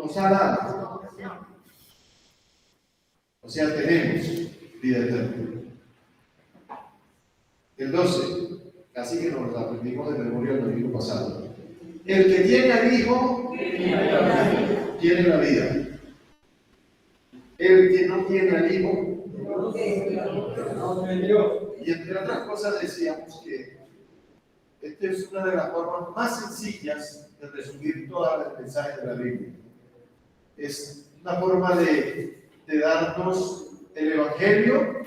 nos ha dado. O sea, tenemos vida eterna. El 12, casi que nos lo aprendimos de memoria el domingo pasado. El que tiene al Hijo tiene la vida. El que no tiene al Hijo. Y entre otras cosas decíamos que esta es una de las formas más sencillas de resumir todo el mensaje de la Biblia. Es una forma de darnos el Evangelio,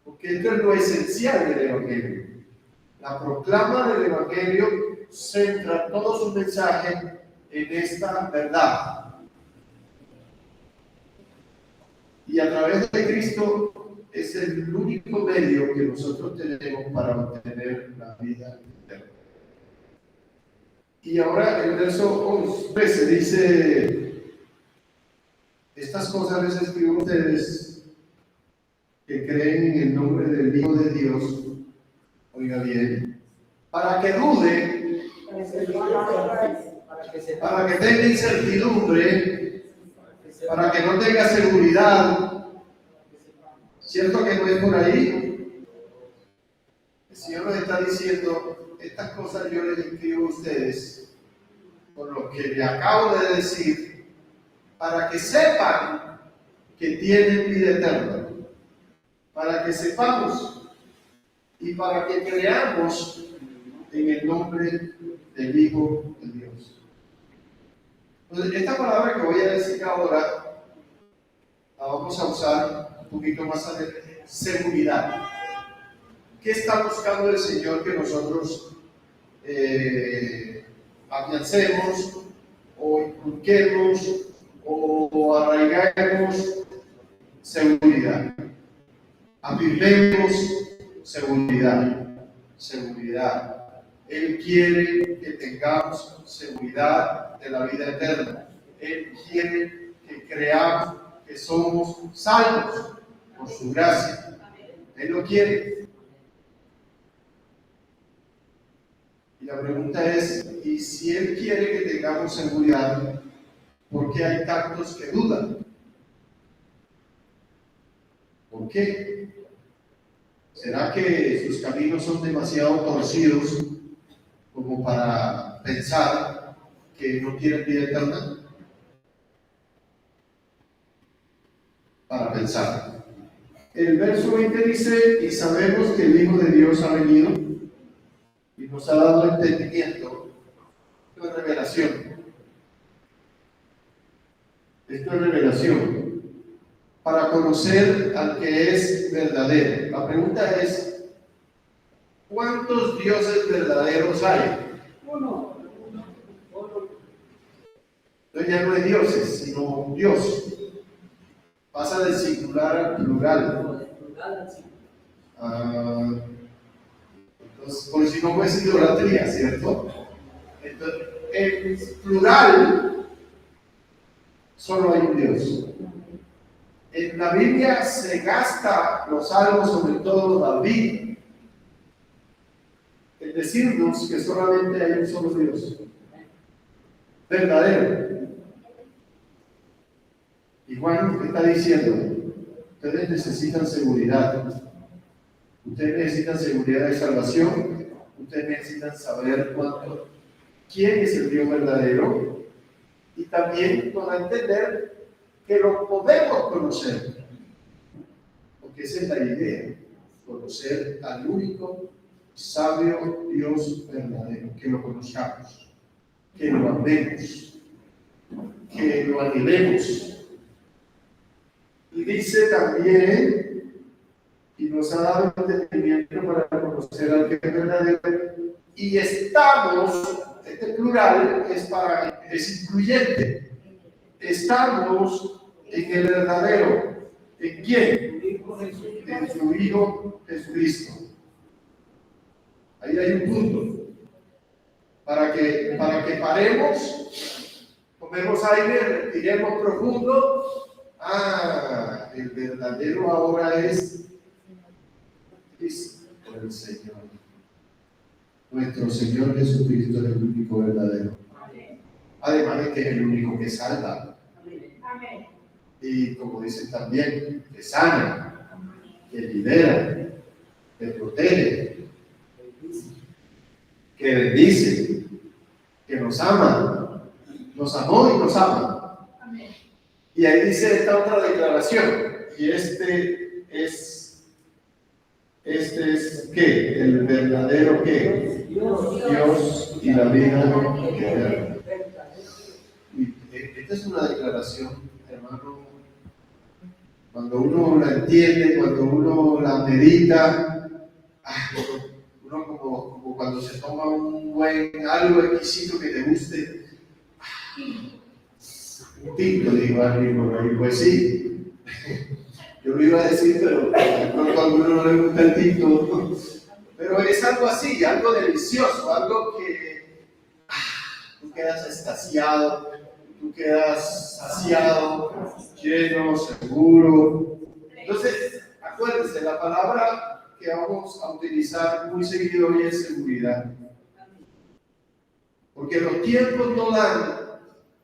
porque esto es lo esencial del Evangelio. La proclama del Evangelio centra todo su mensaje en esta verdad. Y a través de Cristo es el único medio que nosotros tenemos para obtener la vida eterna. Y ahora el verso 13 dice: estas cosas les escribo a ustedes que creen en el nombre del Hijo de Dios, oiga bien, para que dude, para que tenga incertidumbre, para que no tenga seguridad. ¿Cierto que no es por ahí? El Señor nos está diciendo: estas cosas yo les escribo a ustedes por lo que le acabo de decir, para que sepan que tienen vida eterna, para que sepamos y para que creamos en el nombre del Hijo de Dios. Entonces, esta palabra que voy a decir ahora la vamos a usar un poquito más adelante: seguridad. ¿Qué está buscando el Señor que nosotros afiancemos o inculquemos o arraigamos? Seguridad. Afirmemos seguridad. Seguridad. Él quiere que tengamos seguridad de la vida eterna. Él quiere que creamos que somos salvos por su gracia. Él lo quiere. Y la pregunta es: ¿y si Él quiere que tengamos seguridad, por qué hay tantos que dudan? ¿Por qué? ¿Será que sus caminos son demasiado torcidos como para pensar que no tienen vida eterna? Para pensar. El verso 20 dice: y sabemos que el Hijo de Dios ha venido y nos ha dado entendimiento. Esto es revelación. Esto es revelación. Para conocer al que es verdadero. La pregunta es: ¿cuántos dioses verdaderos hay? Uno. Entonces ya no hay dioses, sino Dios. Pasa del singular al plural. Entonces, por si no es idolatría, ¿cierto? Entonces, en plural solo hay un Dios. En la Biblia se gasta los salmos, sobre todo David, en decirnos que solamente hay un solo Dios verdadero. Y Juan está diciendo: ustedes necesitan seguridad. Ustedes necesitan seguridad de salvación. Ustedes necesitan saber quién es el Dios verdadero. Y también para entender que lo podemos conocer. Porque esa es la idea: conocer al único sabio Dios verdadero. Que lo conozcamos, que lo amemos, que lo anhelemos. Y dice también, y nos ha dado entendimiento para conocer al que es verdadero, y estamos, este plural es incluyente, estamos en el verdadero. ¿En quién? En su Hijo Jesucristo. Ahí hay un punto. Para que paremos, tomemos aire, respiremos profundo. El verdadero ahora es Cristo el Señor. Nuestro Señor Jesucristo es el único verdadero. además de que es el único que salva. Amén. Y como dicen también, que sana, que libera, que protege, que bendice, que nos ama, nos amó y nos ama. Amén. Y ahí dice esta otra declaración, y este es ¿qué? El verdadero ¿qué? Dios y la vida eterna. Y esta es una declaración, hermano, cuando uno la entiende, cuando uno la medita, uno como cuando se toma un buen algo exquisito que te guste, un tinto, digo alguien por ahí, pues sí, yo lo iba a decir, pero de pronto a alguno no le gusta el tinto, ¿no? Pero es algo así, algo delicioso, algo que tú quedas extasiado, tú quedas saciado, lleno, seguro. Entonces, acuérdense, la palabra que vamos a utilizar muy seguido hoy es seguridad. Porque los tiempos no dan,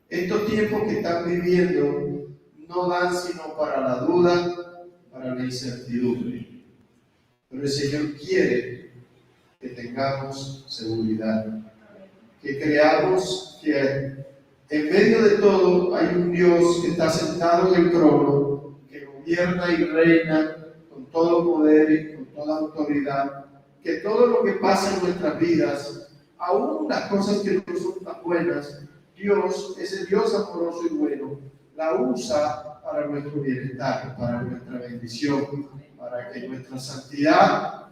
estos tiempos que están viviendo, no dan sino para la duda, para la incertidumbre. Pero el Señor quiere que tengamos seguridad, que creamos que en medio de todo hay un Dios que está sentado en el trono, que gobierna y reina con todo poder y con toda autoridad, que todo lo que pasa en nuestras vidas, aún las cosas que no son tan buenas, Dios, ese Dios amoroso y bueno, la usa para nuestro bienestar, para nuestra bendición, para que nuestra santidad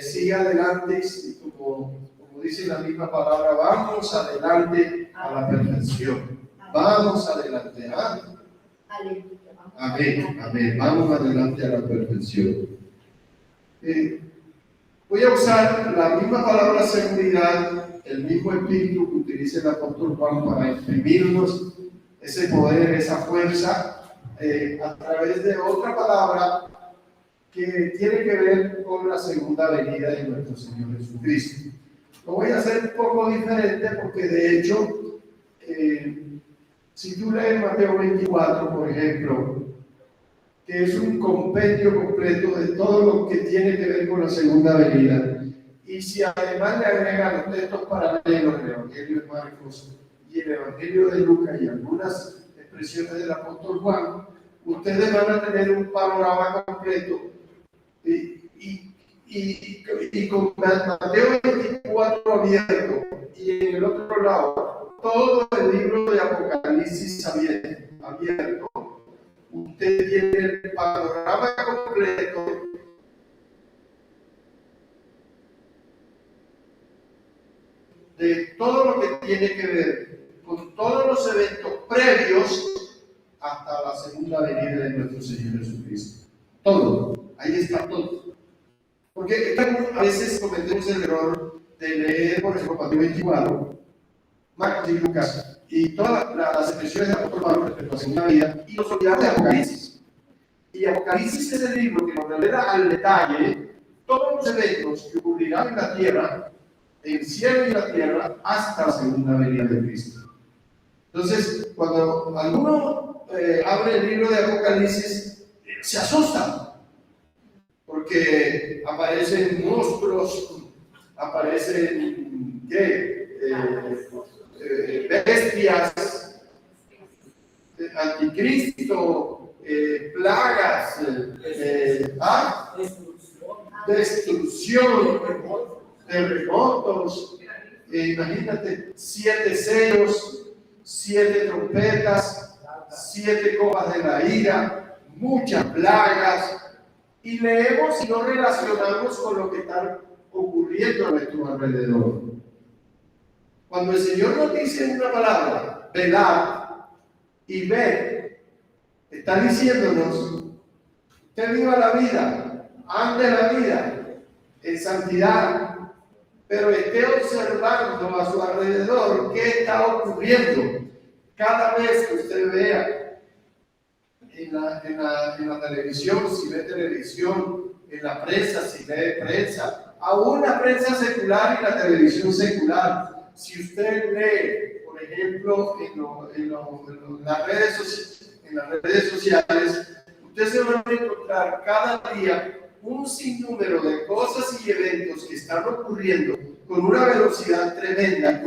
siga adelante y como dice la misma palabra, vamos adelante a la perfección. Vamos adelante. Amén, amén. Vamos adelante a la perfección. Voy a usar la misma palabra seguridad, el mismo espíritu que utiliza el apóstol Juan para imprimirnos ese poder, esa fuerza, a través de otra palabra que tiene que ver con la segunda venida de nuestro Señor Jesucristo. Lo voy a hacer un poco diferente porque de hecho, si tú lees Mateo 24, por ejemplo, que es un compendio completo de todo lo que tiene que ver con la segunda venida, y si además le agregan los textos paralelos del Evangelio de Marcos y el Evangelio de Lucas y algunas expresiones del apóstol Juan, ustedes van a tener un panorama completo. Y con Mateo 24 abierto y en el otro lado todo el libro de Apocalipsis abierto, usted tiene el panorama completo de todo lo que tiene que ver con todos los eventos previos hasta la segunda venida de nuestro Señor Jesucristo. Todo, ahí está todo. Porque a veces cometemos el error de leer, por ejemplo, Mateo 24, Marcos y Lucas, y todas las expresiones de apóstol Pablo respecto a la segunda venida, y nos olvidamos de Apocalipsis. Y Apocalipsis es el libro que nos revela al detalle todos los eventos que ocurrirán en la tierra, en el cielo y la tierra, hasta la segunda venida de Cristo. Entonces, cuando alguno abre el libro de Apocalipsis, se asusta. Porque aparecen monstruos, aparecen bestias, anticristo, plagas, destrucción, terremotos, imagínate, 7 sellos, 7 trompetas, 7 copas de la ira, muchas plagas. Y leemos y no relacionamos con lo que está ocurriendo a nuestro alrededor. Cuando el Señor nos dice una palabra, velad y ved, está diciéndonos, usted viva la vida, ande la vida en santidad, pero esté observando a su alrededor qué está ocurriendo. Cada vez que usted vea en la televisión, si ve televisión, en la prensa, si lee prensa, aún la prensa secular y la televisión secular, si usted lee, por ejemplo, en las redes sociales, usted se va a encontrar cada día un sinnúmero de cosas y eventos que están ocurriendo con una velocidad tremenda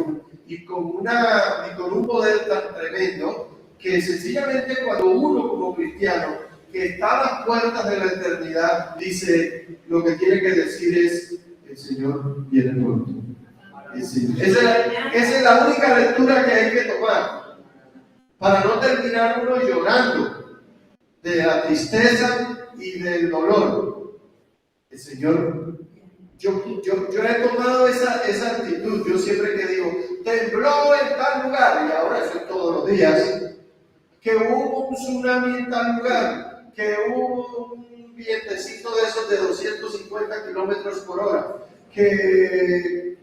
y con un poder tan tremendo que sencillamente cuando uno como cristiano que está a las puertas de la eternidad dice, lo que tiene que decir es, el Señor viene pronto. Esa es la única lectura que hay que tomar para no terminar uno llorando de la tristeza y del dolor. El Señor, yo he tomado esa actitud. Yo siempre que digo, tembló en tal lugar, y ahora eso es todos los días, que hubo un tsunami en tal lugar, que hubo un vientecito de esos de 250 kilómetros por hora, que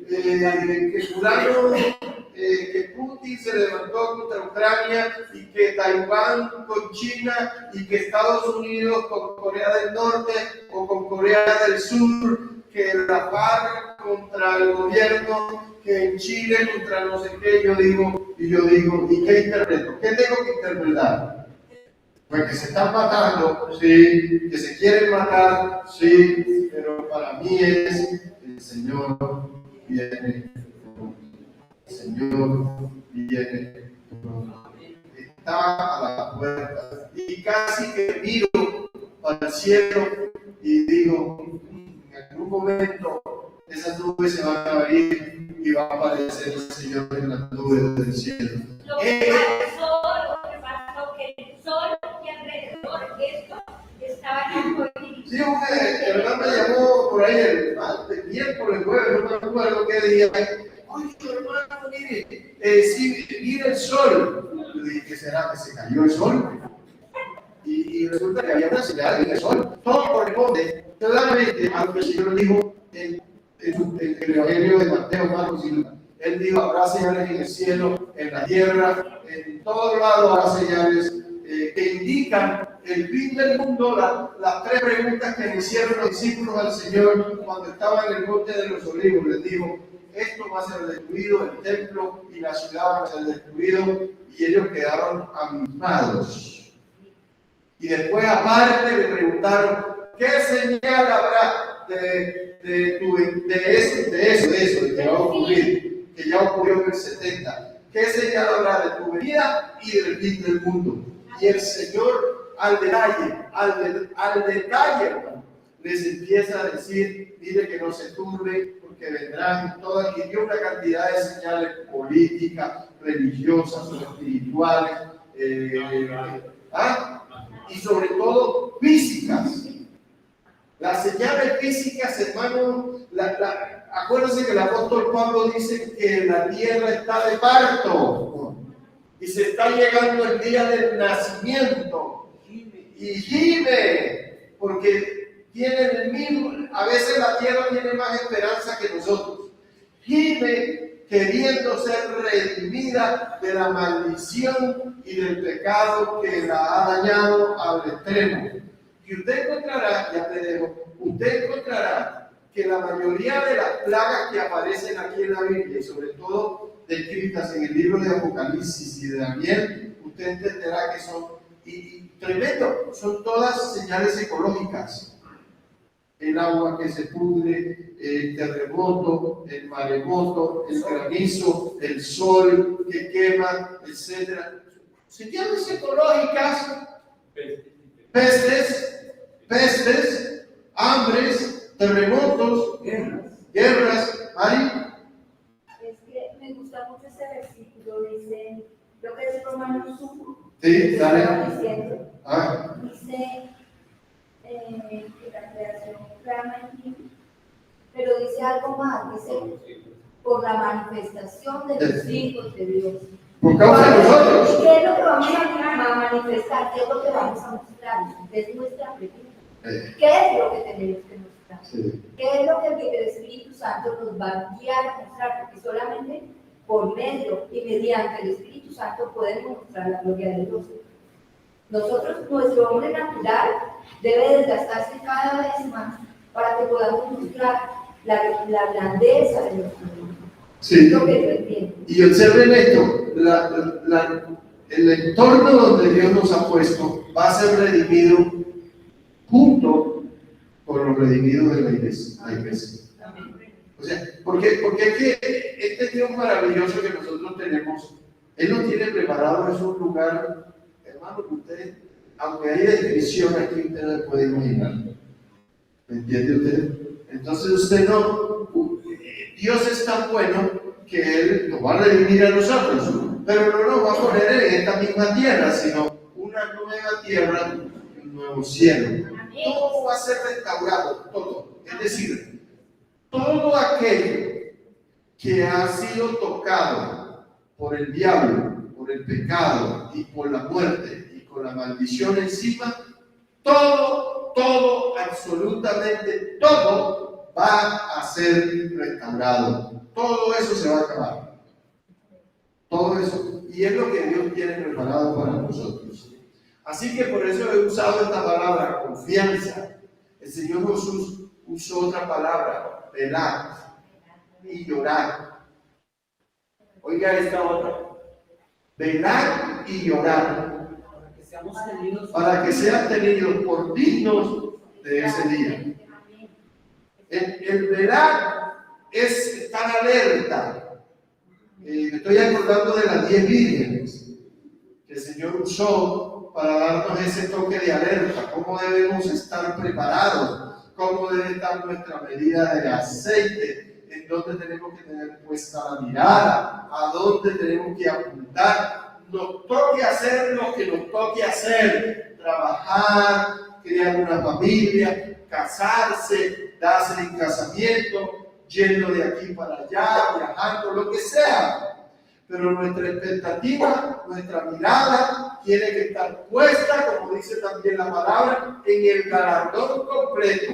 Putin se levantó contra Ucrania y que Taiwán con China y que Estados Unidos con Corea del Norte o con Corea del Sur, que la FARC contra el gobierno, que en Chile contra no sé qué. Yo digo, ¿y qué interpreto? ¿Qué tengo que interpretar? Pues que se están matando, sí, que se quieren matar, sí, pero para mí es el Señor viene, el Señor viene, está a la puerta y casi que miro para el cielo y digo, en algún momento esas nubes se van a abrir y va a aparecer el Señor en las nubes del cielo. Lo que pasó, que el sol y alrededor esto estaba en el sí, de verdad me llamó por ahí el miércoles, jueves, no me acuerdo qué día. Oye, hermano, mire, sí, mira el sol. Yo dije, ¿qué será? ¿Que se cayó el sol? Y resulta que había una señal en el sol. Todo corresponde claramente a lo que el Señor dijo en el Evangelio de Mateo, Marcos y Lucas. Él dijo, habrá señales en el cielo, en la tierra, en todo lado habrá señales que indican el fin del mundo. Las tres preguntas que le hicieron los discípulos al Señor cuando estaban en el monte de los olivos. Les dijo, esto va a ser destruido, el templo y la ciudad van a ser destruidos, y ellos quedaron abismados. Y después aparte le preguntaron, ¿qué señal habrá de eso que va a ocurrir, que ya ocurrió en el 70? ¿Qué señal habrá de tu venida y del fin del mundo? Y el Señor al detalle, hermano, les empieza a decir, mire que no se turbe, porque vendrán todas, y dio una cantidad de señales políticas, religiosas, espirituales, y sobre todo físicas. Las señales físicas, hermano, acuérdense que el apóstol Pablo dice que la tierra está de parto y se está llegando el día del nacimiento y gime, porque tiene el mismo, a veces la tierra tiene más esperanza que nosotros, gime queriendo ser redimida de la maldición y del pecado que la ha dañado al extremo. Y usted encontrará, ya te dejo, usted encontrará que la mayoría de las plagas que aparecen aquí en la Biblia, y sobre todo descritas en el libro de Apocalipsis y de Daniel, usted entenderá que son, y tremendo, son todas señales ecológicas. El agua que se pudre, el terremoto, el maremoto, el granizo, el sol que quema, etc. Señales ecológicas, pestes, hambres, terremotos, guerras. ¿Mari? Es que me gusta mucho ese versículo, dice, lo que es Romanos 1. Sí, dale. Dice que la creación clama en ti, pero dice algo más, dice, por la manifestación de los hijos de Dios. Por causa de nosotros. ¿Qué es lo que vamos a manifestar? ¿Qué es lo que vamos a mostrar? Es nuestra pregunta. ¿Qué es lo que tenemos que mostrar? Sí. ¿Qué es lo que el Espíritu Santo nos va a guiar a mostrar? Porque solamente por medio y mediante el Espíritu Santo podemos mostrar la gloria de Dios. Nosotros, nuestro hombre natural debe desgastarse cada vez más para que podamos mostrar la grandeza de nuestro Dios. Sí. Lo que yo entiendo. Y observen esto. el entorno donde Dios nos ha puesto va a ser redimido junto con los redimidos de la iglesia. O sea, porque es que este Dios maravilloso que nosotros tenemos, Él nos tiene preparado, es un lugar, hermano, que usted, aunque haya división aquí, usted no puede imaginar. ¿Me entiende usted? Entonces usted no, Dios es tan bueno que Él nos va a redimir a nosotros, pero no nos va a poner en esta misma tierra, sino una nueva tierra y un nuevo cielo. Todo va a ser restaurado, todo. Es decir, todo aquello que ha sido tocado por el diablo, por el pecado y por la muerte y con la maldición encima, todo, absolutamente todo va a ser restaurado. Todo eso se va a acabar. Todo eso. Y es lo que Dios tiene preparado para nosotros. Así que por eso he usado esta palabra, confianza. El Señor Jesús usó otra palabra, velar y llorar. Oiga esta otra. Velar y llorar. Para que sean tenidos por dignos de ese día. El velar es estar alerta. Estoy acordando de las 10 vírgenes que el Señor usó para darnos ese toque de alerta. Cómo debemos estar preparados, cómo debe estar nuestra medida de aceite, en dónde tenemos que tener puesta la mirada, a dónde tenemos que apuntar. Nos toque hacer lo que nos toque hacer: trabajar, crear una familia, casarse, darse en casamiento, yendo de aquí para allá, viajando, lo que sea. Pero nuestra expectativa, nuestra mirada tiene que estar puesta, como dice también la palabra, en el galardón completo.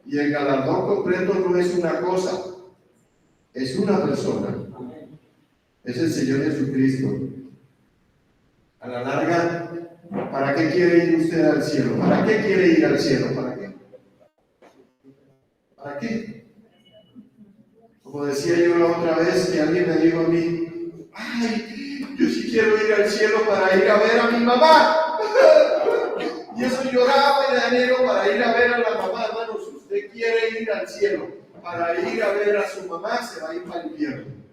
Y el galardón completo no es una cosa, es una persona. Es el Señor Jesucristo. A la larga, ¿para qué quiere ir usted al cielo? ¿Para qué quiere ir al cielo? ¿Para qué? ¿Para qué? Como decía yo la otra vez, que alguien me dijo a mí: ay, yo sí quiero ir al cielo para ir a ver a mi mamá. Y eso lloraba en enero para ir a ver a la mamá. Hermano, si usted quiere ir al cielo para ir a ver a su mamá, se va a ir para el infierno.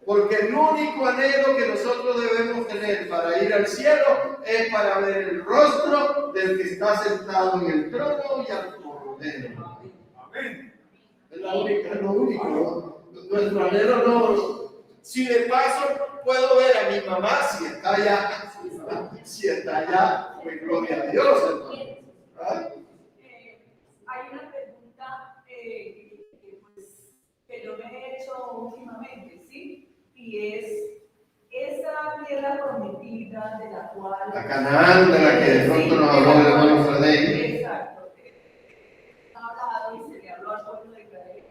Porque el único anhelo que nosotros debemos tener para ir al cielo es para ver el rostro del que está sentado en el trono y al Cordero. Amén. Es lo único, ¿no? Nuestro anhelo no. Si de paso puedo ver a mi mamá, si está allá, pues gloria a Dios, hermano. ¿Ah? Hay una pregunta que yo me he hecho últimamente, ¿sí? Y es esa tierra prometida de la cual... La Canaán, de la que de pronto nos habló el hermano Freddy. Exacto. Ha hablado y se le habló al pueblo de Israel.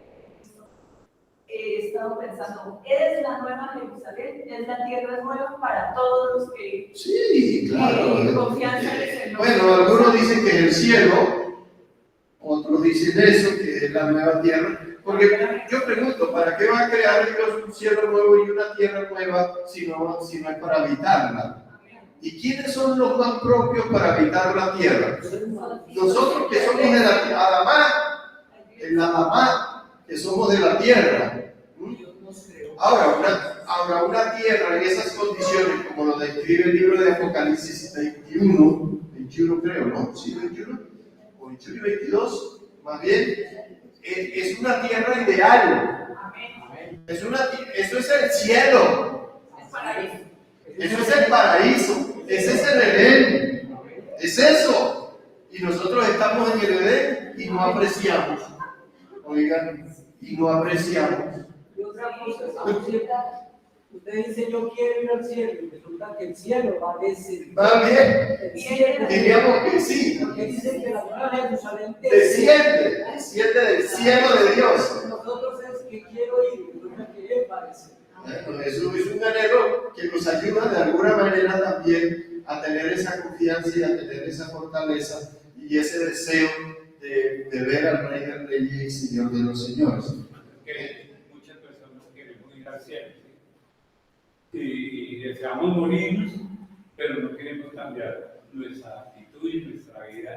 He estado pensando, ¿es la nueva Jerusalén? ¿Es la tierra nueva para todos los que... Sí, claro. Confianza en el Señor? Bueno, algunos dicen que es el cielo, otros dicen eso, que es la nueva tierra. Porque yo pregunto, ¿para qué va a crear Dios un cielo nuevo y una tierra nueva si no es para habitarla? ¿Y quiénes son los más propios para habitar la tierra? Nosotros que somos de la Adamá, que somos de la tierra. Ahora, una tierra en esas condiciones, como lo describe el libro de Apocalipsis 21 creo, ¿no? ¿Sí, 21? ¿O 21 y 22? Más bien. Es una tierra ideal. Eso es el cielo. Eso es el paraíso. Ese es el Edén. Es eso. Y nosotros estamos en el Edén y no apreciamos. Oigan, y no apreciamos. Y otra cosa, usted dice: yo quiero ir al cielo, y resulta que el cielo va a descender. ¿Va bien? Diríamos que sí. Porque dicen que la nueva Jerusalén desciende del cielo de Dios. Nosotros es que quiero ir, resulta que Él va a descender. Bueno, eso es un anhelo que nos ayuda de alguna manera también a tener esa confianza y a tener esa fortaleza y ese deseo de de ver al Rey de Reyes y Señor de los Señores. Que muchas personas queremos ir al cielo, ¿sí? Y deseamos morirnos, pero no queremos cambiar nuestra actitud y nuestra vida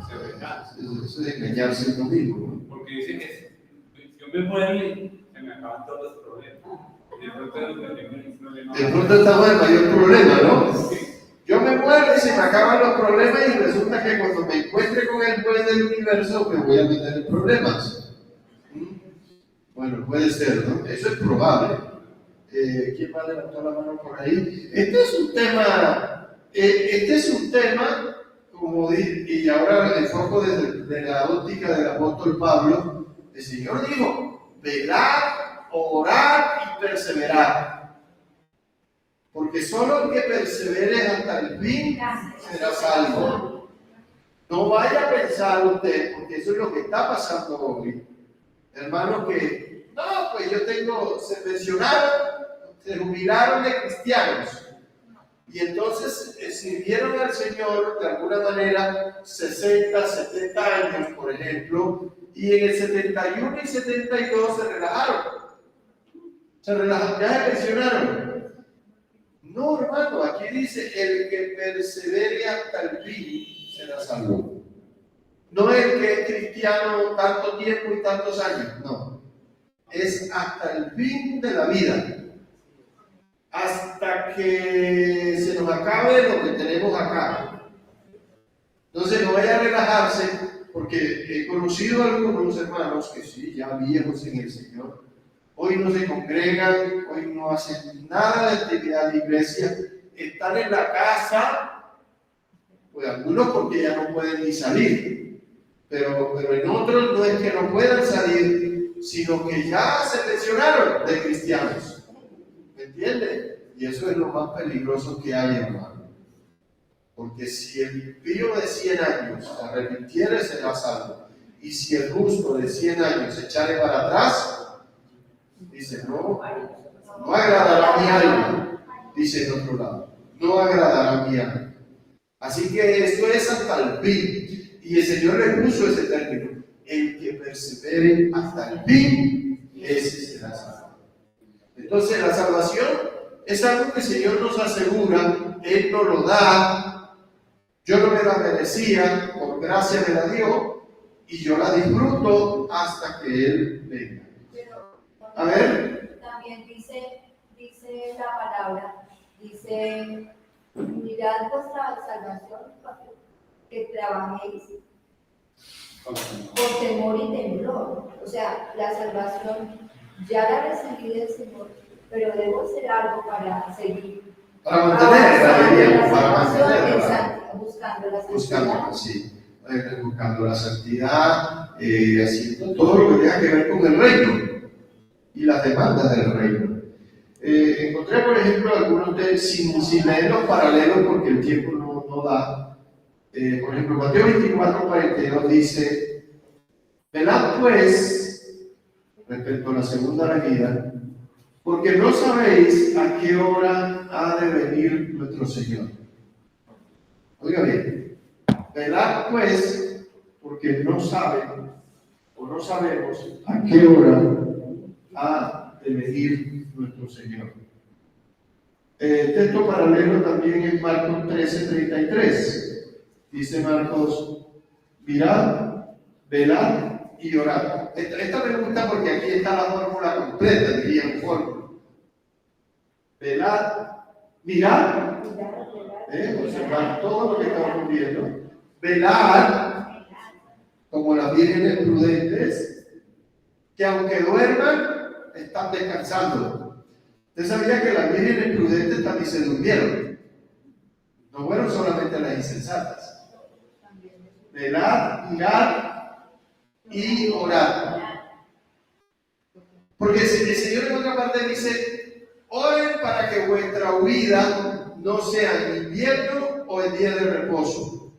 serenada. Eso es engañarse uno mismo, ¿no? Porque dicen que si yo me muero y se me acaban todos los problemas. De pronto es donde tengo un problema. De pronto estamos en mayor problema, ¿no? Sí. Yo me muero y se me acaban los problemas y resulta que cuando me encuentre con el juez del universo me voy a meter en problemas. Bueno, puede ser, ¿no? Eso es probable. ¿Quién va a levantar la mano por ahí? Este es un tema, como dije, y ahora el foco desde la óptica del apóstol Pablo, el Señor dijo, velar, orar y perseverar. Porque solo el que persevere hasta el fin será salvo. No vaya a pensar usted, porque eso es lo que está pasando hoy. Hermanos, que no, pues yo tengo, se mencionaron, se jubilaron de cristianos. Y entonces sirvieron al Señor de alguna manera 60, 70 años, por ejemplo, y en el 71 y 72 se relajaron. Ya se pensionaron. No, hermano, aquí dice, el que persevere hasta el fin será salvo. No el que es cristiano tanto tiempo y tantos años, no. Es hasta el fin de la vida. Hasta que se nos acabe lo que tenemos acá. Entonces no vaya a relajarse, porque he conocido a algunos hermanos que sí, ya viejos en el Señor, hoy no se congregan, hoy no hacen nada de actividad de iglesia, están en la casa, pues algunos porque ya no pueden ni salir, pero en otros no es que no puedan salir, sino que ya se pensionaron de cristianos. ¿Me entienden? Y eso es lo más peligroso que hay, hermano. Porque si el impío de 100 años se arrepintiere, será salvo. Y si el justo de 100 años se echare para atrás, dice, no agradará mi alma. Dice en otro lado, no agradará mi alma. Así que esto es hasta el fin. Y el Señor le puso ese término. El que persevere hasta el fin, ese será salvo. Entonces la salvación es algo que el Señor nos asegura, Él nos lo da, yo no me la merecía, por gracia me la dio, y yo la disfruto hasta que Él venga. A ver. También dice la palabra, dice, mirad vuestra salvación, que trabajéis por temor y temblor. O sea, la salvación ya la recibí del Señor, pero debo hacer algo para seguir. Para mantenerla, para mantenerla. Buscando la santidad. Buscándola, sí. Buscando la santidad, haciendo todo lo que tenga que ver con el reino y las demandas del reino. Encontré, por ejemplo, algunos sin leer los paralelos porque el tiempo no da. Por ejemplo, Mateo 24:42 dice, velad pues, respecto a la segunda venida, porque no sabéis a qué hora ha de venir nuestro Señor. Oiga bien, velad pues, porque no saben o no sabemos a qué hora ha de venir nuestro Señor. Texto paralelo también en Marcos 13:33. Dice Marcos, mirad, velad y orad. Esta me gusta porque aquí está la fórmula completa, diría un fórmula. Velad, mirad, observar todo lo que estamos viendo. Velad, como las vírgenes prudentes, que aunque duerman, están descansando. Usted sabía que las vírgenes prudentes también se durmieron. No fueron solamente las insensatas. Velad, mirad y orad. Porque el Señor en otra parte dice, oren para que vuestra huida no sea en invierno o en día de reposo.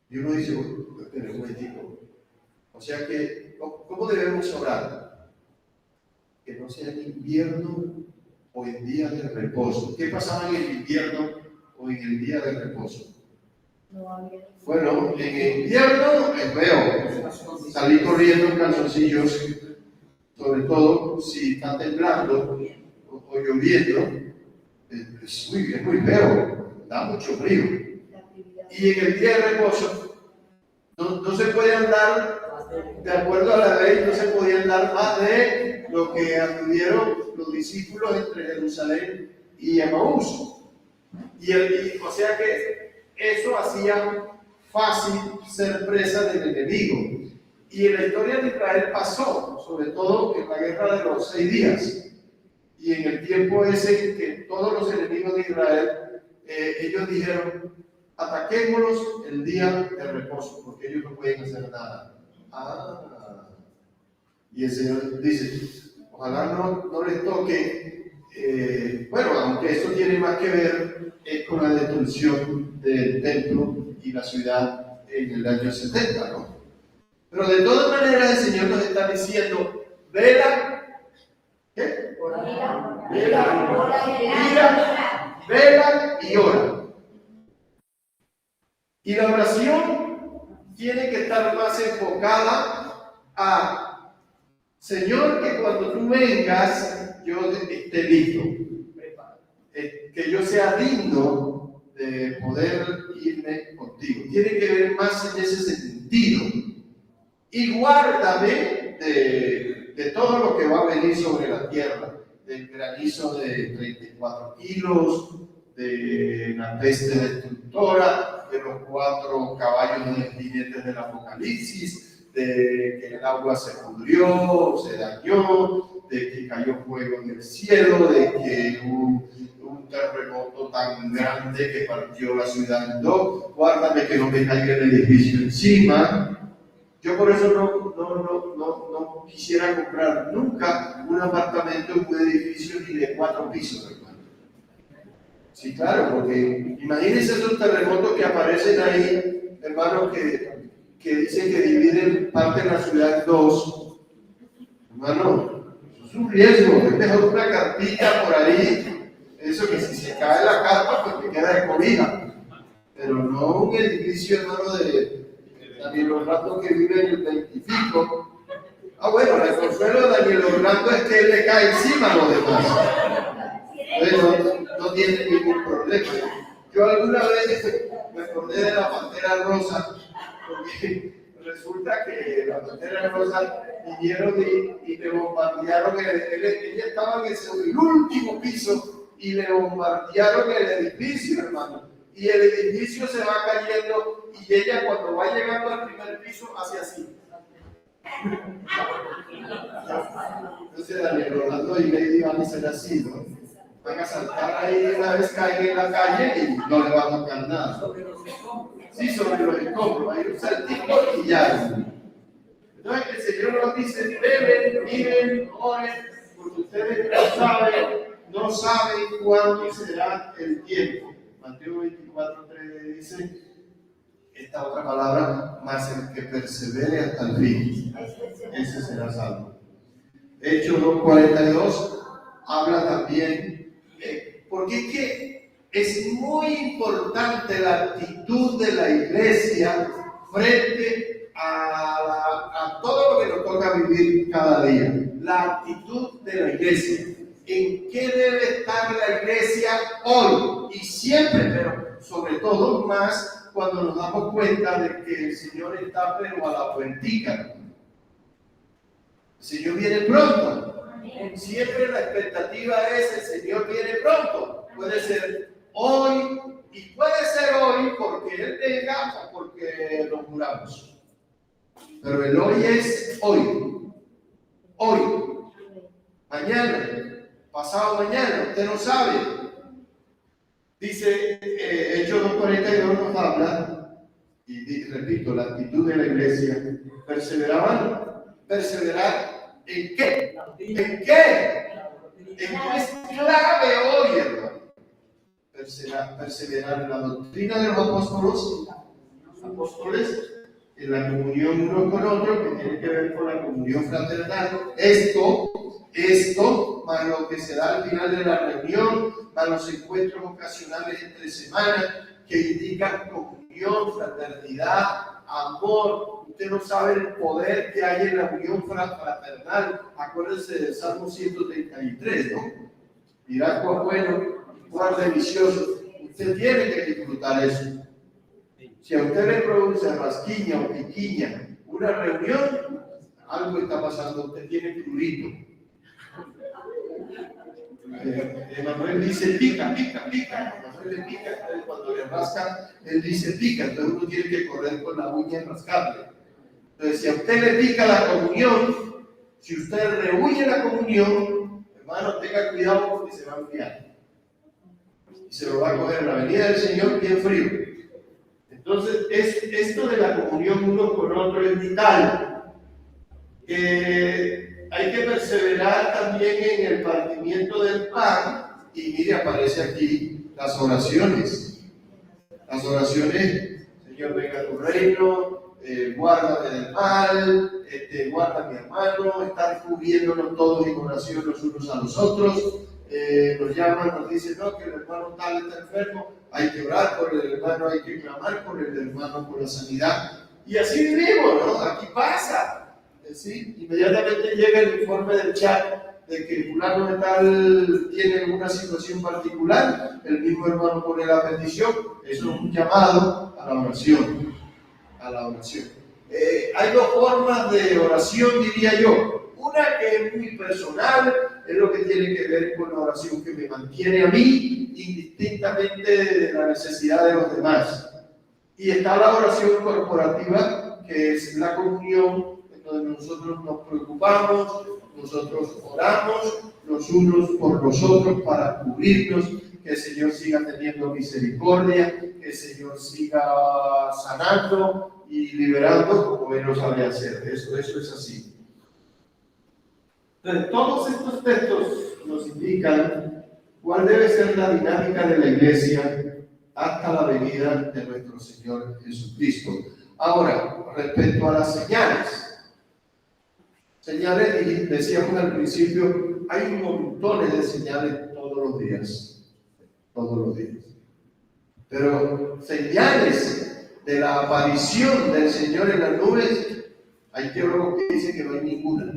Y uno dice, espera un momentico. O sea que, ¿cómo debemos orar? Que no sea en invierno o en día de reposo. ¿Qué pasaba en el invierno o en el día de reposo? No había. Bueno, en invierno es feo salir corriendo en calzoncillos, sobre todo si está temblando o lloviendo, es muy feo, da mucho frío. Y en el día de reposo no se puede andar, de acuerdo a la ley, no se podía andar más de lo que anduvieron los discípulos entre Jerusalén y Emaús. O sea que eso hacía fácil ser presa del enemigo. Y en la historia de Israel pasó, sobre todo en la guerra de los 6 días. Y en el tiempo ese que todos los enemigos de Israel, ellos dijeron, ataquémoslos el día de reposo, porque ellos no pueden hacer nada. Y el Señor dice, ojalá no les toque, bueno, aunque esto tiene más que ver con la destrucción del templo y la ciudad en el año 70, ¿no? Pero de todas maneras el Señor nos está diciendo, vela, ¿qué? Vela y ora. Y la oración tiene que estar más enfocada a, Señor, que cuando tú vengas, yo esté listo. Que yo sea digno de poder irme contigo. Tiene que ver más en ese sentido. Y guárdame de todo lo que va a venir sobre la tierra, del granizo de 34 kilos, de la peste destructora, de los 4 caballos de jinetes del Apocalipsis, de que el agua se pudrió, se dañó, de que cayó fuego del cielo, de que un terremoto tan grande que partió la ciudad en 2. Guárdame que no me caiga el edificio encima. Yo por eso no quisiera comprar nunca un apartamento en un edificio ni de 4 pisos, hermano. Sí, claro, porque imagínense esos terremotos que aparecen ahí, hermano, que dicen que dividen parte de la ciudad en 2. Hermano, eso es un riesgo. Es mejor una carpita por ahí, eso que si se cae la carpa, pues te queda de cobija. Pero no un edificio, hermano, de Daniel Orlando que vive en el 20 y pico. Bueno, el consuelo de Daniel Orlando es que él le cae encima a los demás. Entonces no tiene ningún problema. Yo alguna vez me acordé de la Pantera Rosa, porque resulta que la Pantera Rosa vinieron y le bombardearon. Ella estaba en el último piso y le bombardearon el edificio, hermano. Y el edificio se va cayendo y ella cuando va llegando al primer piso hace así. Entonces Daniel Rolando y Lady van a ser así, ¿no? Van a saltar ahí una vez caen en la calle y no le va a tocar nada. Sí, sobre los escombros, hay un saltito y ya. Entonces el Señor nos dice, beben, miren, oren, porque ustedes no saben cuándo será el tiempo. Mateo 24:3 dice esta otra palabra, más el que persevere hasta el fin, ese será salvo. Hechos 2:42 habla también, porque es que es muy importante la actitud de la iglesia frente a todo lo que nos toca vivir cada día. La actitud de la iglesia. ¿En qué debe estar la iglesia hoy? Y siempre, pero sobre todo más cuando nos damos cuenta de que el Señor está pero a la puertica. El Señor viene pronto. Siempre la expectativa es el Señor viene pronto. Puede ser hoy y puede ser hoy porque Él venga o porque lo juramos. Pero el hoy es hoy. Hoy. Mañana. Pasado mañana, usted no sabe. Dice Hechos 2:42 nos habla, y repito, la actitud de la iglesia. ¿Perseverar en qué? ¿En qué? ¿En qué es clave hoy, hermano? Perseverar en la doctrina de los apóstoles, en la comunión uno con otro, que tiene que ver con la comunión fraternal. Esto, más lo que se da al final de la reunión, más los encuentros ocasionales entre semanas, que indican comunión unión, fraternidad, amor. Usted no sabe el poder que hay en la unión fraternal. Acuérdense del Salmo 133, ¿no? Mirad cuán bueno, cuán delicioso. Usted tiene que disfrutar eso. Si a usted le produce rasquiña o piquiña una reunión, algo está pasando. Usted tiene prurito. Emanuel dice pica, pica, pica. Emanuel le pica, entonces cuando le rasca, él dice pica. Entonces uno tiene que correr con la uña y rascarle. Entonces, si a usted le pica la comunión, si usted rehuye la comunión, hermano, tenga cuidado porque se va a enfriar. Y se lo va a coger la venida del Señor bien frío. Entonces, esto de la comunión uno con otro es vital. Hay que perseverar también en el partimiento del pan. Y mire, aparece aquí las oraciones. Las oraciones, Señor, venga a tu reino, guárdame del mal, guarda a mi hermano, estar cubriéndonos todos en oración los unos a los otros. Nos llaman, nos dicen, no, que el hermano tal está enfermo, hay que orar por el hermano, hay que clamar por el hermano, por la sanidad. Y así vivimos, ¿no? Aquí pasa. ¿Sí? Inmediatamente llega el informe del chat de que el fulano de tal tiene alguna situación particular, el mismo hermano pone la petición. Eso es un llamado a la oración. A la oración. Hay dos formas de oración, diría yo. Una que es muy personal, es lo que tiene que ver con la oración que me mantiene a mí, indistintamente de la necesidad de los demás. Y está la oración corporativa, que es la comunión, donde nosotros nos preocupamos, nosotros oramos los unos por los otros para cubrirnos, que el Señor siga teniendo misericordia, que el Señor siga sanando y liberando como Él lo sabe hacer. Eso es así. Entonces, todos estos textos nos indican cuál debe ser la dinámica de la iglesia hasta la venida de nuestro Señor Jesucristo. Ahora, respecto a las señales, decíamos al principio, hay montones de señales todos los días. Pero señales de la aparición del Señor en las nubes, hay teólogos que dicen que no hay ninguna.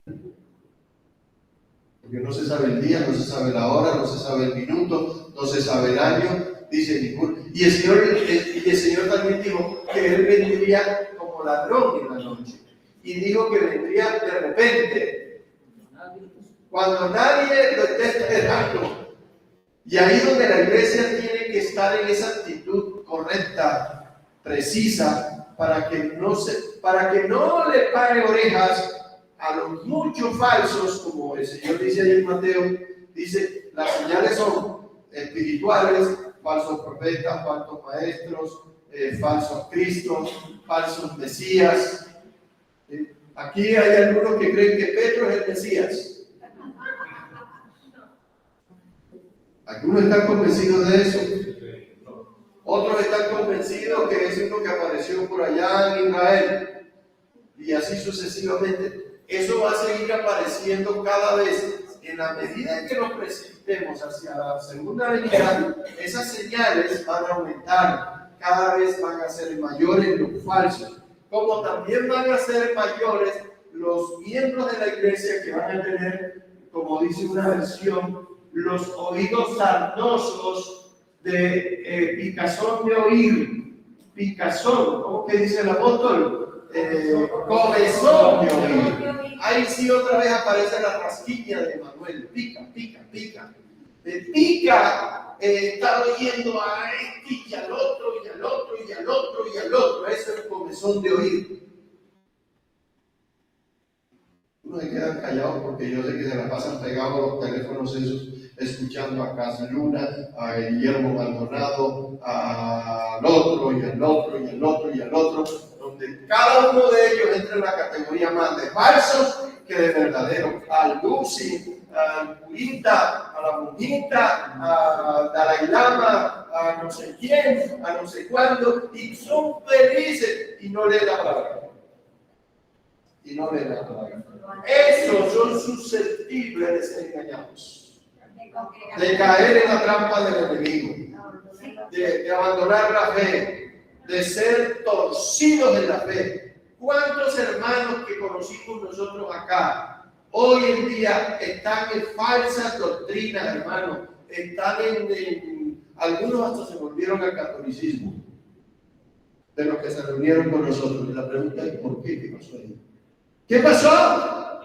Porque no se sabe el día, no se sabe la hora, no se sabe el minuto, no se sabe el año, dice ninguna. Y el Señor también dijo que Él vendría como ladrón en la noche. Y dijo que vendría de repente, cuando nadie lo esté esperando. Y ahí donde la iglesia tiene que estar en esa actitud correcta, precisa, para que no le pare orejas a los muchos falsos, como el Señor dice ahí en Mateo, dice, las señales son espirituales, falsos profetas, falsos maestros, falsos cristos, falsos mesías. Aquí hay algunos que creen que Pedro es el Mesías. Algunos están convencidos de eso. Otros están convencidos que es uno que apareció por allá en Israel. Y así sucesivamente. Eso va a seguir apareciendo cada vez. En la medida en que nos presentemos hacia la segunda venida, esas señales van a aumentar. Cada vez van a ser mayores los falsos. Como también van a ser mayores los miembros de la iglesia que van a tener, como dice una versión, los oídos sarnosos de picazón de oír. Picazón, ¿cómo que dice el apóstol? Comezón de oír. Ahí sí otra vez aparece la rasquilla de Emanuel. Pica, pica, pica. Pica, está oyendo a este y al otro, y al otro, y al otro, y al otro. Eso es comezón de oír. Uno se queda callado porque yo sé que se la pasan pegados a los teléfonos esos, escuchando a Cas Luna, a Guillermo Maldonado, al otro, y al otro, y al otro, y al otro, donde cada uno de ellos entra en la categoría más de falsos que de verdaderos. Al Lucy, al Purita, a la Monjita, a Dalai Lama, a no sé quién, a no sé cuándo, y son felices y no leen la palabra. Y no leen la palabra. Esos son susceptibles de ser engañados, de caer en la trampa del enemigo, de abandonar la fe, de ser torcidos en la fe. ¿Cuántos hermanos que conocimos nosotros acá hoy en día están en falsas doctrinas, hermanos? Están algunos hasta se volvieron al catolicismo, de los que se reunieron con nosotros. Y la pregunta es, ¿por qué? ¿Qué pasó ahí? ¿Qué pasó?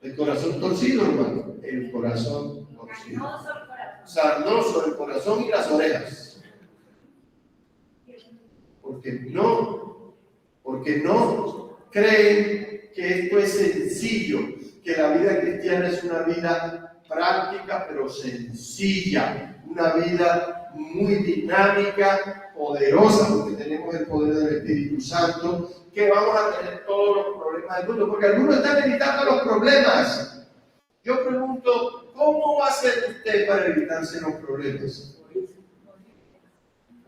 El corazón torcido, hermano. El corazón torcido. Sarnoso el corazón y las orejas. Porque no creen que esto es sencillo, que la vida cristiana es una vida práctica pero sencilla, una vida muy dinámica, poderosa, porque tenemos el poder del Espíritu Santo, que vamos a tener todos los problemas del mundo, porque algunos están evitando los problemas. Yo pregunto, ¿cómo va a hacer usted para evitarse los problemas?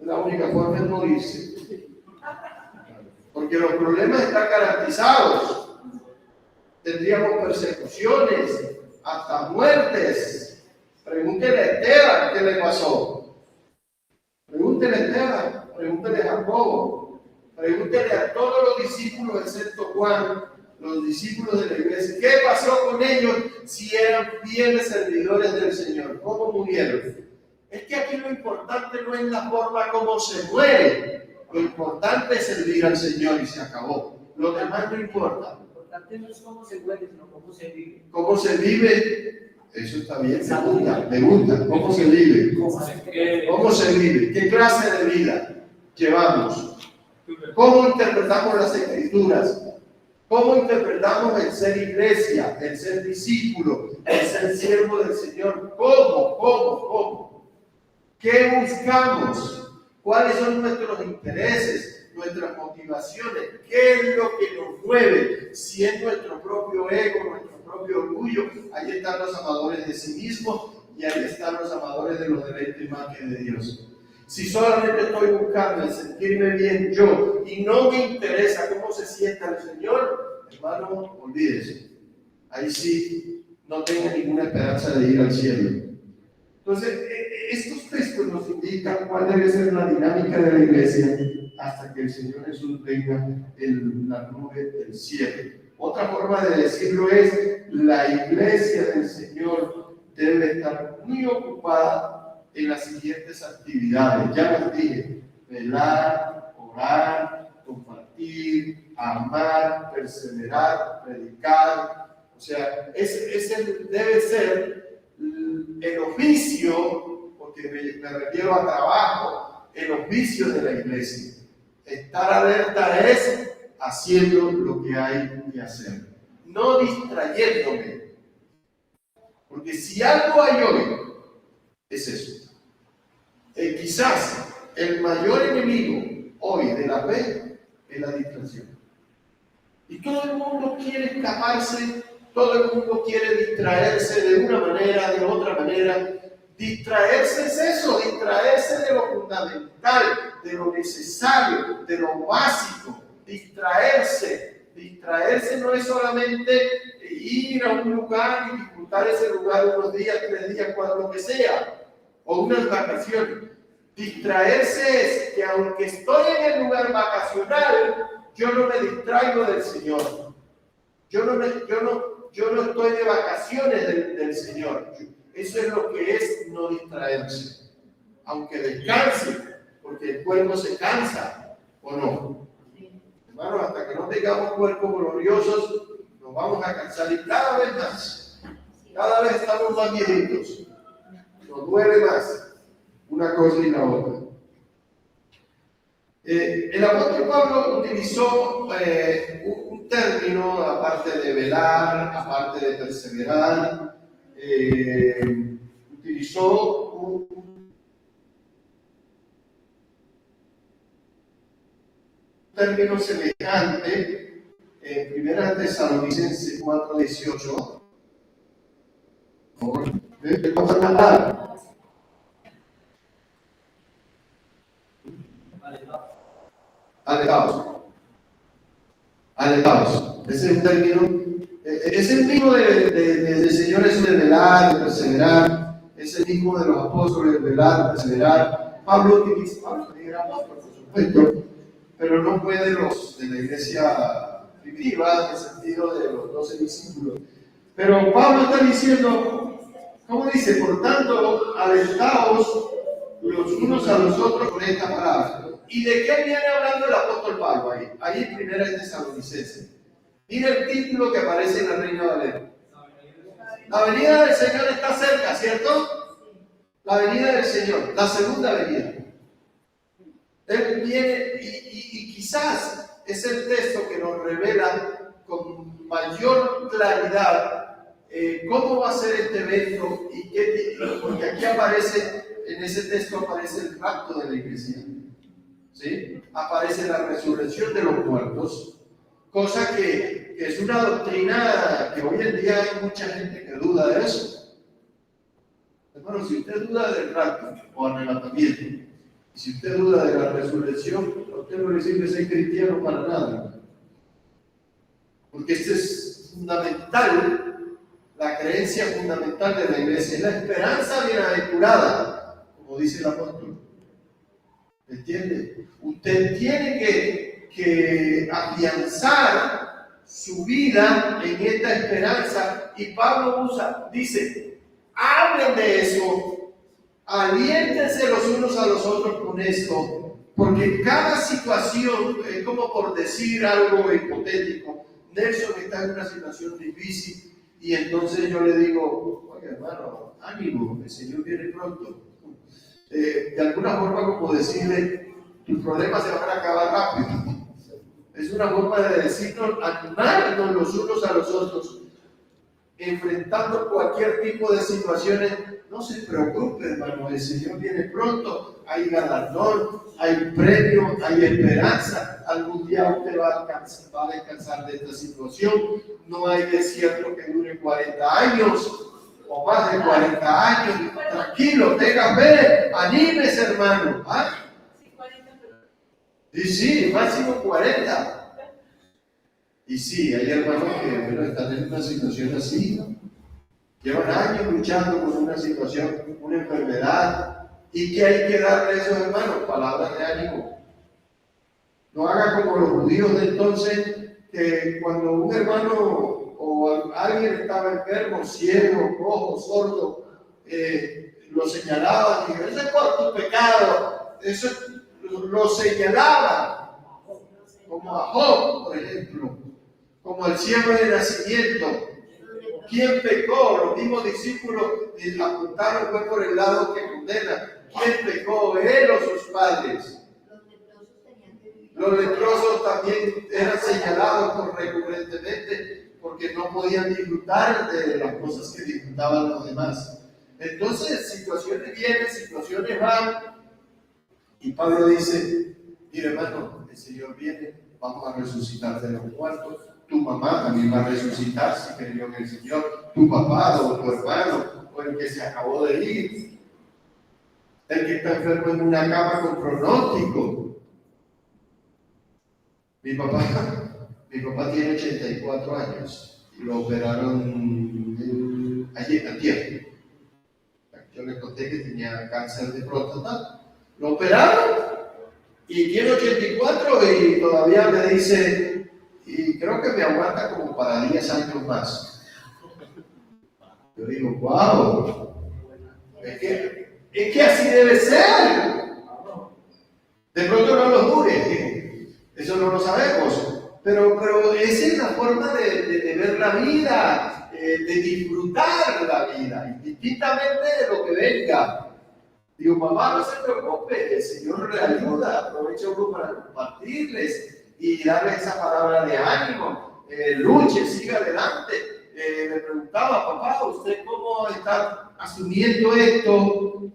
La única forma es morirse. Porque los problemas están garantizados. Tendríamos persecuciones, hasta muertes. Pregúntele a Esteban qué le pasó. Pregúntele a Esteban, pregúntele a Jacobo, pregúntele a todos los discípulos excepto Juan, los discípulos de la iglesia. ¿Qué pasó con ellos si eran fieles servidores del Señor? ¿Cómo murieron? Es que aquí lo importante no es la forma como se muere. Lo importante es servir al Señor y se acabó. Lo demás no importa. Lo importante no es cómo se muere, sino cómo se vive. ¿Cómo se vive? Eso está bien. Me gusta. ¿Cómo se vive? ¿Cómo se vive? ¿Qué clase de vida llevamos? ¿Cómo interpretamos las Escrituras? ¿Cómo interpretamos el ser iglesia, el ser discípulo, el ser siervo del Señor? ¿Cómo? ¿Qué buscamos? ¿Cuáles son nuestros intereses, nuestras motivaciones? ¿Qué es lo que nos mueve? Si es nuestro propio ego, nuestro propio orgullo, ahí están los amadores de sí mismos y ahí están los amadores de los deleites más que de Dios. Si solamente estoy buscando el sentirme bien yo y no me interesa cómo se sienta el Señor, hermano, olvídese. Ahí sí no tengo ninguna esperanza de ir al cielo. Entonces, estos textos nos indican cuál debe ser la dinámica de la iglesia hasta que el Señor Jesús venga en la nube del cielo. Otra forma de decirlo es, la iglesia del Señor debe estar muy ocupada en las siguientes actividades. Ya les dije, velar, orar, compartir, amar, perseverar, predicar. O sea, ese debe ser el oficio, porque me refiero a trabajo, el oficio de la iglesia. Estar alerta es haciendo lo que hay que hacer, no distrayéndome. Porque si algo hay hoy, es eso. Quizás el mayor enemigo hoy de la fe es la distracción. Y todo el mundo quiere escaparse, todo el mundo quiere distraerse de una manera, de otra manera. Distraerse es eso, distraerse de lo fundamental, de lo necesario, de lo básico. Distraerse no es solamente ir a un lugar y disfrutar ese lugar unos días, 3 días, 4, lo que sea, o unas vacaciones. Distraerse es que aunque estoy en el lugar vacacional, yo no me distraigo del Señor. Yo no estoy de vacaciones del Señor. Eso es lo que es no distraerse. Aunque descanse, porque el cuerpo se cansa, ¿o no? Hermanos, hasta que no tengamos cuerpos gloriosos, nos vamos a cansar y cada vez más. Cada vez estamos más viejitos. Nos duele más una cosa y la otra. El apóstol Pablo utilizó un término, aparte de velar, aparte de perseverar, utilizó un término semejante en 1 Tesalonicenses 4:18. Por favor, vamos a cantar. Alejaos. Ese es un término, es el mismo del Señor Jesús, de velar, de perseverar, es el mismo de los apóstoles, de velar, de perseverar. Pablo era apóstol, por supuesto, pero no pueden los de la iglesia primitiva, en el sentido de los 12 discípulos. Pero Pablo está diciendo, ¿cómo dice? Por tanto, alentaos los unos a los otros con esta palabra. ¿Y de qué viene hablando el apóstol Pablo ahí? Ahí en Primera de Tesalonicenses. Mira el título que aparece en la Reina Valera. La venida del Señor está cerca, ¿cierto? La venida del Señor, la segunda venida. Él viene y quizás es el texto que nos revela con mayor claridad cómo va a ser este evento y qué, porque aquí aparece, en ese texto aparece el rapto de la iglesia, ¿sí? Aparece la resurrección de los muertos, cosa que es una doctrina que hoy en día hay mucha gente que duda de eso. Hermano, si usted duda del rapto o arrebatamiento, y si usted duda de la resurrección, a usted no le sirve ser cristiano para nada. Porque este es fundamental, la creencia fundamental de la iglesia, es la esperanza bienaventurada, como dice el apóstol. ¿Me entiende? Usted tiene que afianzar su vida en esta esperanza, y Pablo dice, hablen de eso, aliéntense los unos a los otros con esto, porque cada situación, es como por decir algo hipotético, Nelson está en una situación difícil y entonces yo le digo, oye hermano, ánimo, el Señor viene pronto. De alguna forma como decirle, tus problemas se van a acabar rápido. Es una forma de decirnos, animarnos los unos a los otros, enfrentando cualquier tipo de situaciones. No se preocupe, hermano, el Señor viene pronto, hay galardón, hay premio, hay esperanza. Algún día usted va a descansar de esta situación. No hay desierto que dure 40 años o más de 40 años. Tranquilo, tenga fe, anímese, hermano. ¿Ah? Y sí, máximo 40. Y sí, hay hermanos que están en una situación así, ¿no? Llevan años luchando con una situación, una enfermedad, y que hay que darle a esos hermanos palabras de ánimo. No haga como los judíos de entonces, que cuando un hermano o alguien estaba enfermo, ciego, cojo, sordo, lo señalaban y dijeron, eso es por tu pecado, eso lo señalaban, como a Job, por ejemplo, como el ciego de nacimiento. ¿Quién pecó? Los mismos discípulos apuntaron fue por el lado que condena. ¿Quién pecó? ¿Él o sus padres? Los leprosos también eran señalados recurrentemente porque no podían disfrutar de las cosas que disfrutaban los demás. Entonces, situaciones vienen, situaciones van, y Pablo dice, mira hermano, el Señor viene, vamos a resucitar de los muertos. Tu mamá también va a resucitar si creyó en el Señor, tu papá o tu hermano, o el que se acabó de ir, el que está enfermo en una cama con pronóstico. Mi papá tiene 84 años y lo operaron ayer. Yo le conté que tenía cáncer de próstata, lo operaron y tiene 84 y todavía me dice, y creo que me aguanta como para 10 años más. Yo digo, wow, es que así debe ser. De pronto no lo dure, eso no lo sabemos, pero esa es la forma de ver la vida, de disfrutar la vida, indistintamente de lo que venga. Digo, mamá, no se preocupe, el Señor le ayuda, aprovecha uno para compartirles y darle esa palabra de ánimo, luche, siga adelante. Me preguntaba, papá, ¿usted cómo está asumiendo esto?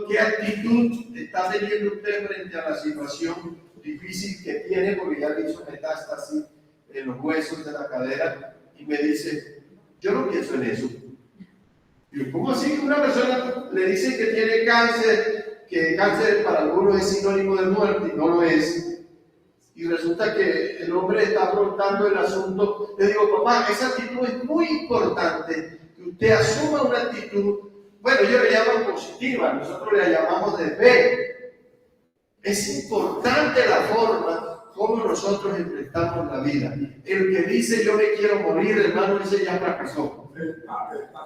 ¿Qué actitud está teniendo usted frente a la situación difícil que tiene? Porque ya le hizo metástasis en los huesos de la cadera, y me dice, yo no pienso en eso. Y yo, ¿cómo así? Una persona le dice que tiene cáncer, que cáncer para algunos es sinónimo de muerte, y no lo es. Y resulta que el hombre está afrontando el asunto. Le digo, papá, esa actitud es muy importante, que usted asuma una actitud, bueno, ellos le llaman positiva, nosotros le llamamos de fe. Es importante la forma cómo nosotros enfrentamos la vida. El que dice yo me quiero morir, hermano, ese ya fracasó.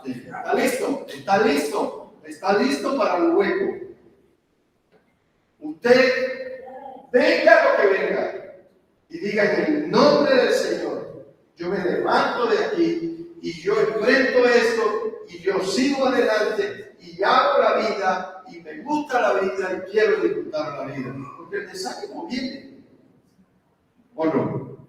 Está listo, está listo, está listo para el hueco. Usted venga lo que venga y diga en el nombre del Señor, yo me levanto de aquí y yo enfrento esto y yo sigo adelante y hago la vida y me gusta la vida y quiero disfrutar la vida. Porque el desánimo viene. ¿O no?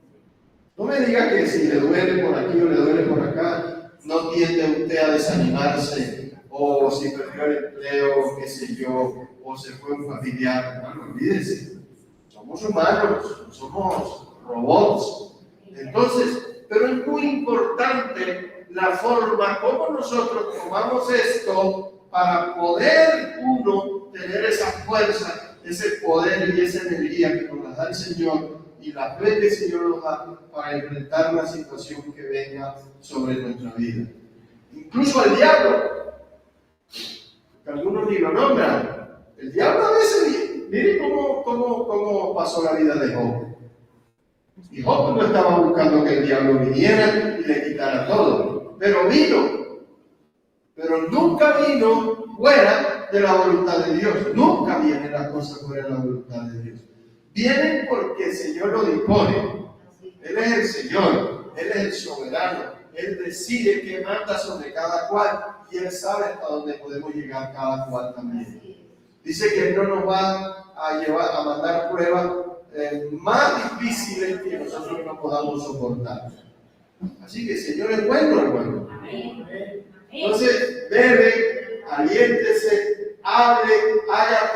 No me diga que si le duele por aquí o le duele por acá, no tiende usted a desanimarse, o si perdió el empleo, qué sé yo, o se fue un familiar. Bueno, olvídese, somos humanos, no somos robots. Entonces, pero es muy importante la forma como nosotros tomamos esto para poder uno tener esa fuerza, ese poder y esa energía que nos da el Señor y la fe que el Señor nos da para enfrentar la situación que venga sobre nuestra vida. Incluso al diablo, que algunos ni lo nombran. El diablo a veces, mire cómo pasó la vida de Job. Y Job no estaba buscando que el diablo viniera y le quitara todo, pero vino. Pero nunca vino fuera de la voluntad de Dios. Nunca vienen las cosas fuera de la voluntad de Dios. Vienen porque el Señor lo dispone. Él es el Señor, Él es el soberano. Él decide qué manda sobre cada cual y Él sabe hasta dónde podemos llegar cada cual también. Dice que Él no nos va a mandar pruebas más difíciles que nosotros no podamos soportar. Así que el Señor es bueno, hermano. Entonces, bebe, aliéntese, hable, haga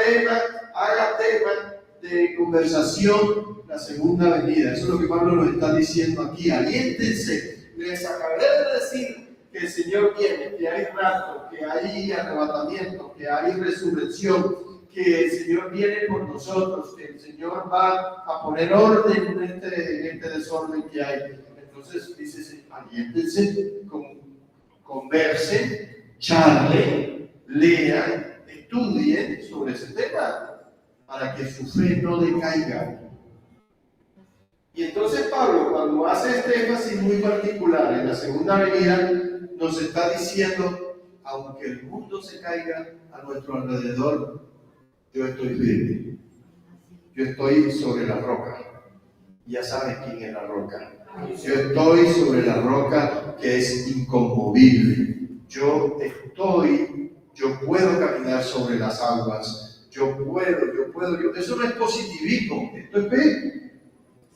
tema de conversación, la segunda venida. Eso es lo que Pablo nos está diciendo aquí. Aliéntense. Les acabé de decir que el Señor viene, que hay rapto, que hay arrebatamiento, que hay resurrección, que el Señor viene por nosotros, que el Señor va a poner orden en este desorden que hay. Entonces dice, aliéntense, conversen, charlen, lean, estudien sobre ese tema para que su fe no decaiga. Y entonces Pablo, cuando hace este énfasis muy particular en la segunda venida, nos está diciendo, aunque el mundo se caiga a nuestro alrededor, yo estoy firme. Yo estoy sobre la roca. Ya sabes quién es la roca. Yo estoy sobre la roca que es inconmovible. Yo puedo caminar sobre las aguas. Yo puedo. Eso no es positivismo, esto es fe.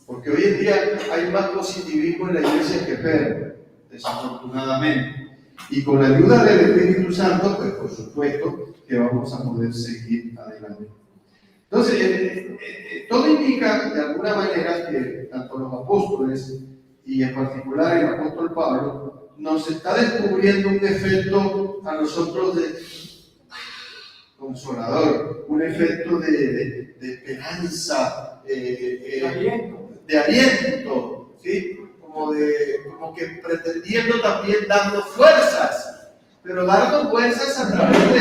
Porque hoy en día hay más positivismo en la iglesia que fe, desafortunadamente. Y con la ayuda del Espíritu Santo, pues por supuesto que vamos a poder seguir adelante. Entonces, todo indica de alguna manera que tanto los apóstoles y en particular el apóstol Pablo nos está descubriendo un efecto a nosotros de consolador, un efecto de esperanza, de aliento, ¿sí? Como que pretendiendo también darnos fuerzas, pero darnos fuerzas a través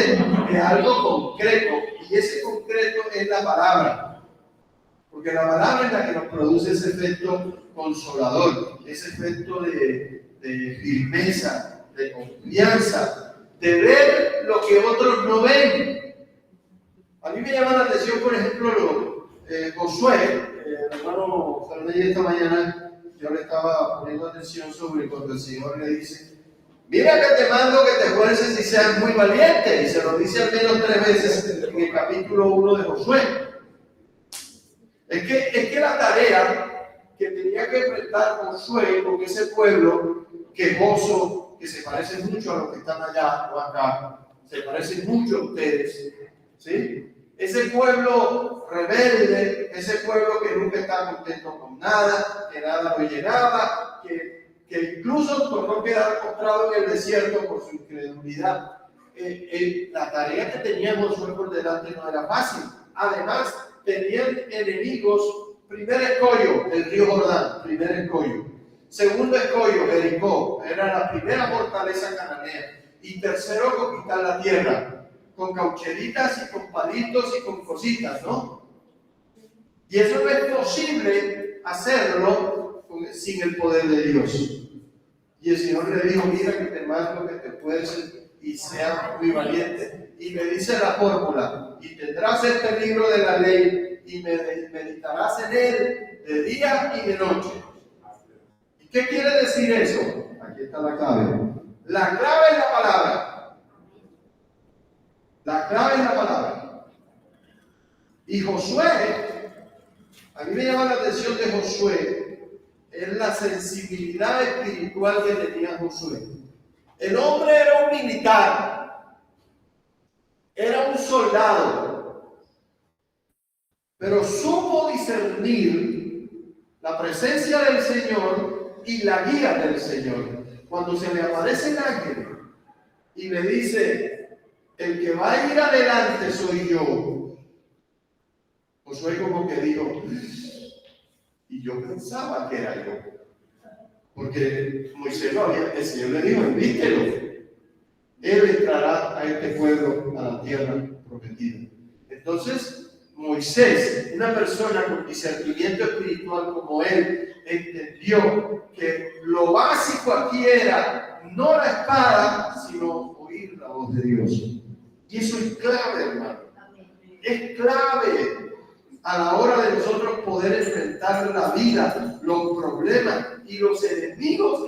de algo concreto, y ese concreto es la palabra, porque la palabra es la que nos produce ese efecto consolador, ese efecto de firmeza, de confianza, de ver lo que otros no ven. A mí me llama la atención, por ejemplo, Josué, el hermano Fernández, esta mañana yo le estaba poniendo atención sobre cuando el Señor le dice, mira que te mando que te esfuerces y seas muy valiente, y se lo dice al menos 3 veces en el capítulo 1 de Josué. Es que la tarea que tenía que enfrentar Josué con ese pueblo quejoso, que se parece mucho a los que están allá o acá, se parecen mucho a ustedes, ¿sí? Ese pueblo rebelde, ese pueblo que nunca está contento con nada, que nada lo llenaba, que incluso por no quedar postrado en el desierto por su incredulidad. La tarea que tenía Josué por delante no era fácil. Además, tenían enemigos. Primer escollo, el río Jordán, primer escollo. Segundo escollo, Jericó, era la primera fortaleza cananea. Y tercero, conquistar la tierra, con caucheritas y con palitos y con cositas, ¿no? Y eso no es posible hacerlo sin el poder de Dios. Y el Señor le dijo, mira que te mando que te esfuerces y seas muy valiente. Y me dice la fórmula, y tendrás este libro de la ley y meditarás en él de día y de noche. ¿Y qué quiere decir eso? Aquí está la clave. La clave es la palabra. La clave es la palabra. Y Josué, a mí me llama la atención de Josué, es la sensibilidad espiritual que tenía Josué. El hombre era un militar, era un soldado, pero supo discernir la presencia del Señor y la guía del Señor. Cuando se le aparece el ángel y le dice, el que va a ir adelante soy yo, Josué como que dijo, y yo pensaba que era yo, porque Moisés lo había, el Señor le dijo, envístelo, él entrará a este pueblo, a la tierra prometida. Entonces Moisés, una persona con discernimiento espiritual como él, entendió que lo básico aquí era no la espada, sino oír la voz de Dios. Y eso es clave, hermano. Es clave a la hora de nosotros poder enfrentar la vida, los problemas y los enemigos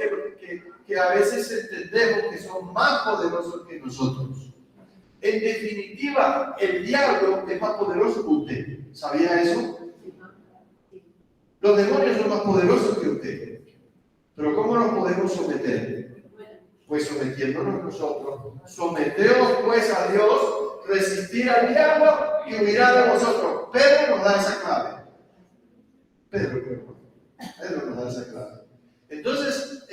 que a veces entendemos que son más poderosos que nosotros. En definitiva, el diablo es más poderoso que usted. ¿Sabía eso? Los demonios son más poderosos que usted. Pero ¿cómo nos podemos someter? Pues sometiéndonos nosotros. Someteos pues a Dios, resistir al diablo y huirá de vosotros. Pedro nos da esa clave. Pedro nos da esa clave. Entonces,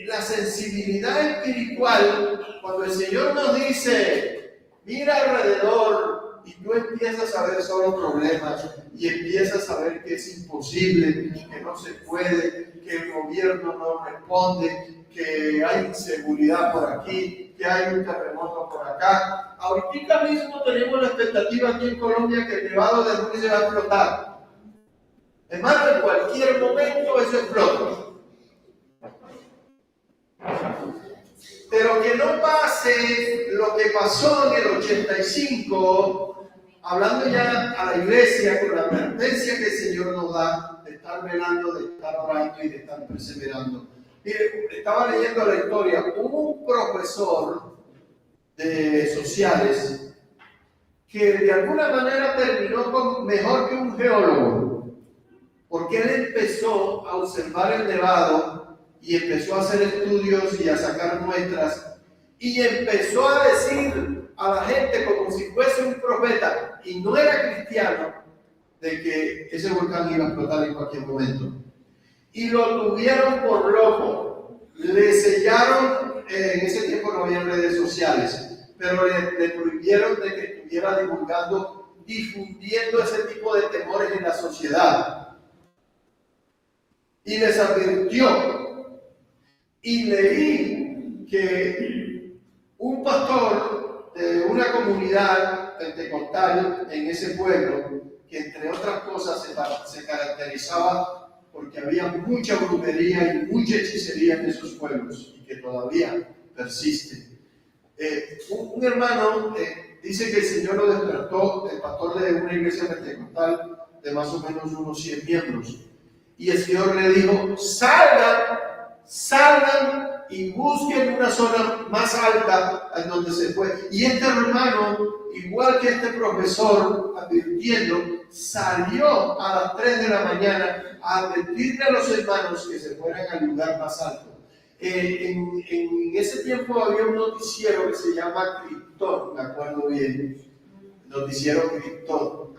la sensibilidad espiritual, cuando el Señor nos dice, mira alrededor y tú empiezas a ver solo problemas y empiezas a ver que es imposible, que no se puede, que el gobierno no responde, que hay inseguridad por aquí, que hay un terremoto por acá. Ahorita mismo tenemos la expectativa aquí en Colombia que el Nevado de Ruiz se va a explotar. Hermano, en cualquier momento eso explota. Pero que no pase lo que pasó en el 85, hablando ya a la iglesia con la advertencia que el Señor nos da de estar velando, de estar orando y de estar perseverando. Mire, estaba leyendo la historia, hubo un profesor de sociales que de alguna manera terminó mejor que un geólogo, porque él empezó a observar el nevado y empezó a hacer estudios y a sacar muestras y empezó a decir a la gente como si fuese un profeta y no era cristiano de que ese volcán iba a explotar en cualquier momento. Y lo tuvieron por loco, le sellaron, en ese tiempo no había redes sociales, pero le prohibieron de que estuviera difundiendo ese tipo de temores en la sociedad. Y les advirtió. Y leí que un pastor de una comunidad pentecostal en ese pueblo, que entre otras cosas se caracterizaba porque había mucha brujería y mucha hechicería en esos pueblos y que todavía persiste. Un hermano dice que el Señor lo despertó, el pastor de una iglesia pentecostal de más o menos unos 100 miembros, y el Señor le dijo, salgan y busquen una zona más alta en donde se fue. Y este hermano, igual que este profesor, advirtiendo, salió a las 3 de la mañana a advertirle a los hermanos que se fueran al lugar más alto. En ese tiempo había un noticiero que se llama Krypton, me acuerdo bien, noticiero Krypton.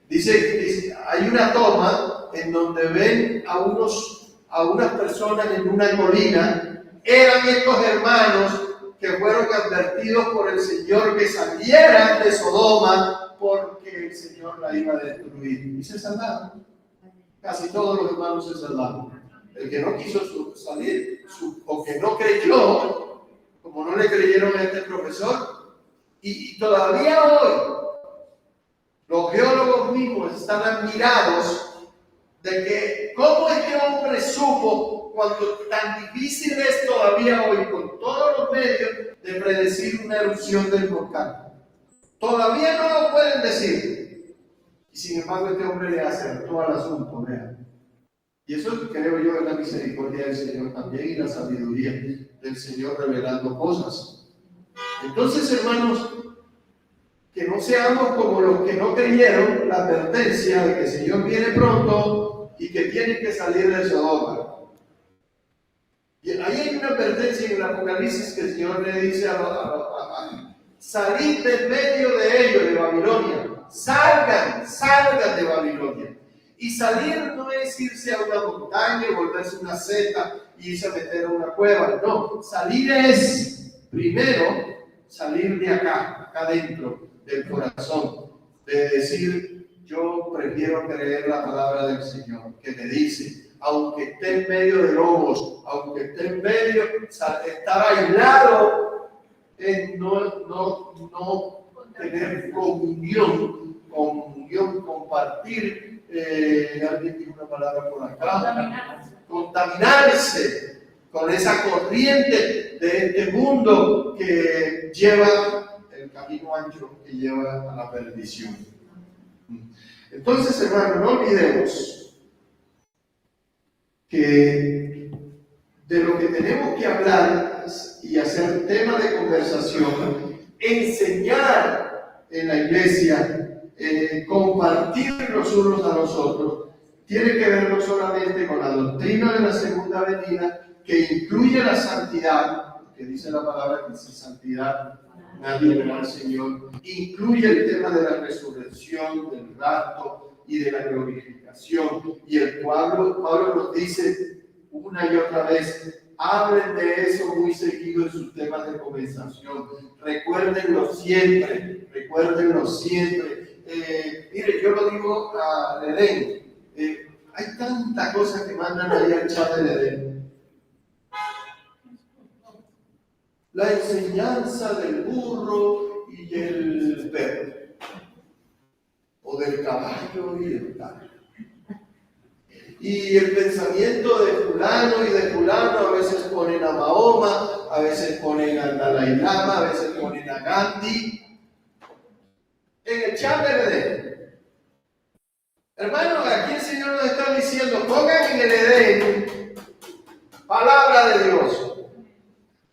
Dice, hay una toma en donde ven a unas personas en una colina. Eran estos hermanos que fueron advertidos por el Señor que salieran de Sodoma porque el Señor la iba a destruir. Y se salvaron. Casi todos los hermanos se salvaron. El que no quiso salir o que no creyó, como no le creyeron a este profesor, y todavía Los geólogos mismos están admirados de que cómo este hombre supo, cuando tan difícil es todavía hoy, con todos los medios, de predecir una erupción del volcán. Todavía no lo pueden decir. Y sin embargo este hombre le acertó al asunto, vean. Y eso creo yo es la misericordia del Señor también y la sabiduría del Señor revelando cosas. Entonces, hermanos, que no seamos como los que no creyeron la advertencia de que el Señor viene pronto y que tienen que salir de Sodoma. Y ahí hay una advertencia en el Apocalipsis que el Señor le dice a salir de medio de ellos, de Babilonia. Salgan de Babilonia. Y salir no es irse a una montaña, volverse una seta y irse a meter a una cueva. No, salir es, primero, salir de acá dentro del corazón. De decir, yo prefiero creer la palabra del Señor, que me dice, aunque esté en medio de lobos, aunque esté en medio, estar aislado, es no tener comunión, compartir. Alguien dijo una palabra por acá, contaminarse con esa corriente de este mundo que lleva el camino ancho, que lleva a la perdición. Entonces, hermano, no olvidemos que de lo que tenemos que hablar y hacer tema de conversación, enseñar en la iglesia, compartir los unos a los otros, tiene que ver no solamente con la doctrina de la segunda venida, que incluye la santidad, que dice la palabra que sin santidad nadie verá al Señor, incluye el tema de la resurrección, del rapto y de la glorificación. Y el Pablo nos dice una y otra vez, hablen de eso muy seguido en sus temas de conversación. Recuérdenlo siempre. Mire, yo lo digo al Edén. Hay tanta cosa que mandan ahí al chat del Edén. La enseñanza del burro y el perro. O del caballo y el tal. Y el pensamiento de fulano y de fulano, a veces ponen a Mahoma, a veces ponen al Dalai Lama, a veces ponen a Gandhi. En el chat del Edén. Hermano, aquí el Señor nos está diciendo, pongan en el Edén palabra de Dios.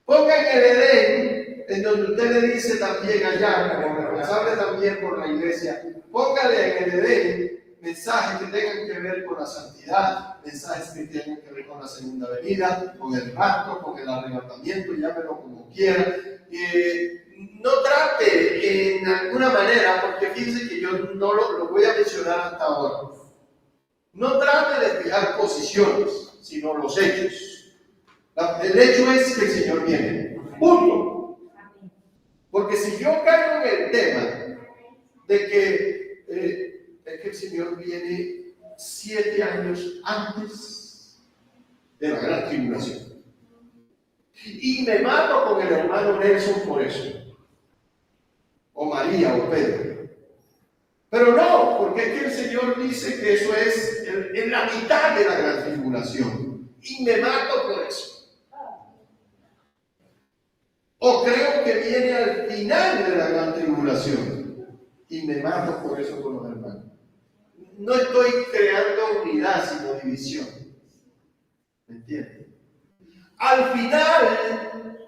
Pongan en el Edén, en donde usted le dice también allá, como responsable también por la iglesia, póngale en el Edén mensajes que tengan que ver con la santidad, mensajes que tengan que ver con la segunda venida, con el rapto, con el arrebatamiento, llámelo como quiera. No trate en alguna manera, porque fíjense que yo no lo voy a mencionar hasta ahora. No trate de fijar posiciones, sino los hechos. El hecho es que el Señor viene. Punto. Porque si yo caigo en el tema de que es que el Señor viene 7 años antes de la gran tribulación. Y me mato con el hermano Nelson por eso. O María o Pedro. Pero no, porque es que el Señor dice que eso es en la mitad de la gran tribulación. Y me mato por eso. O creo que viene al final de la gran tribulación. Y me mato por eso con los hermanos. No estoy creando unidad, sino división. ¿Me entiendes? Al final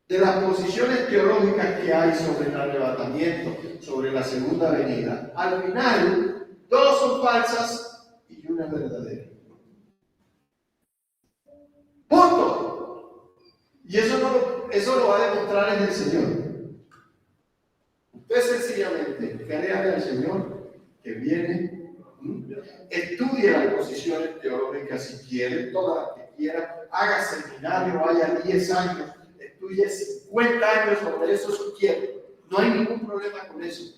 de las posiciones teológicas que hay sobre el arrebatamiento, sobre la segunda venida, al final 2 son falsas y una es verdadera. Punto. Y eso lo va a demostrar en el Señor. Usted sencillamente créale al Señor que viene, estudie las posiciones teológicas si quiere, todas las que quiera, haga seminario, vaya 10 años, estudie 50 años sobre eso si quiere. No hay ningún problema con eso.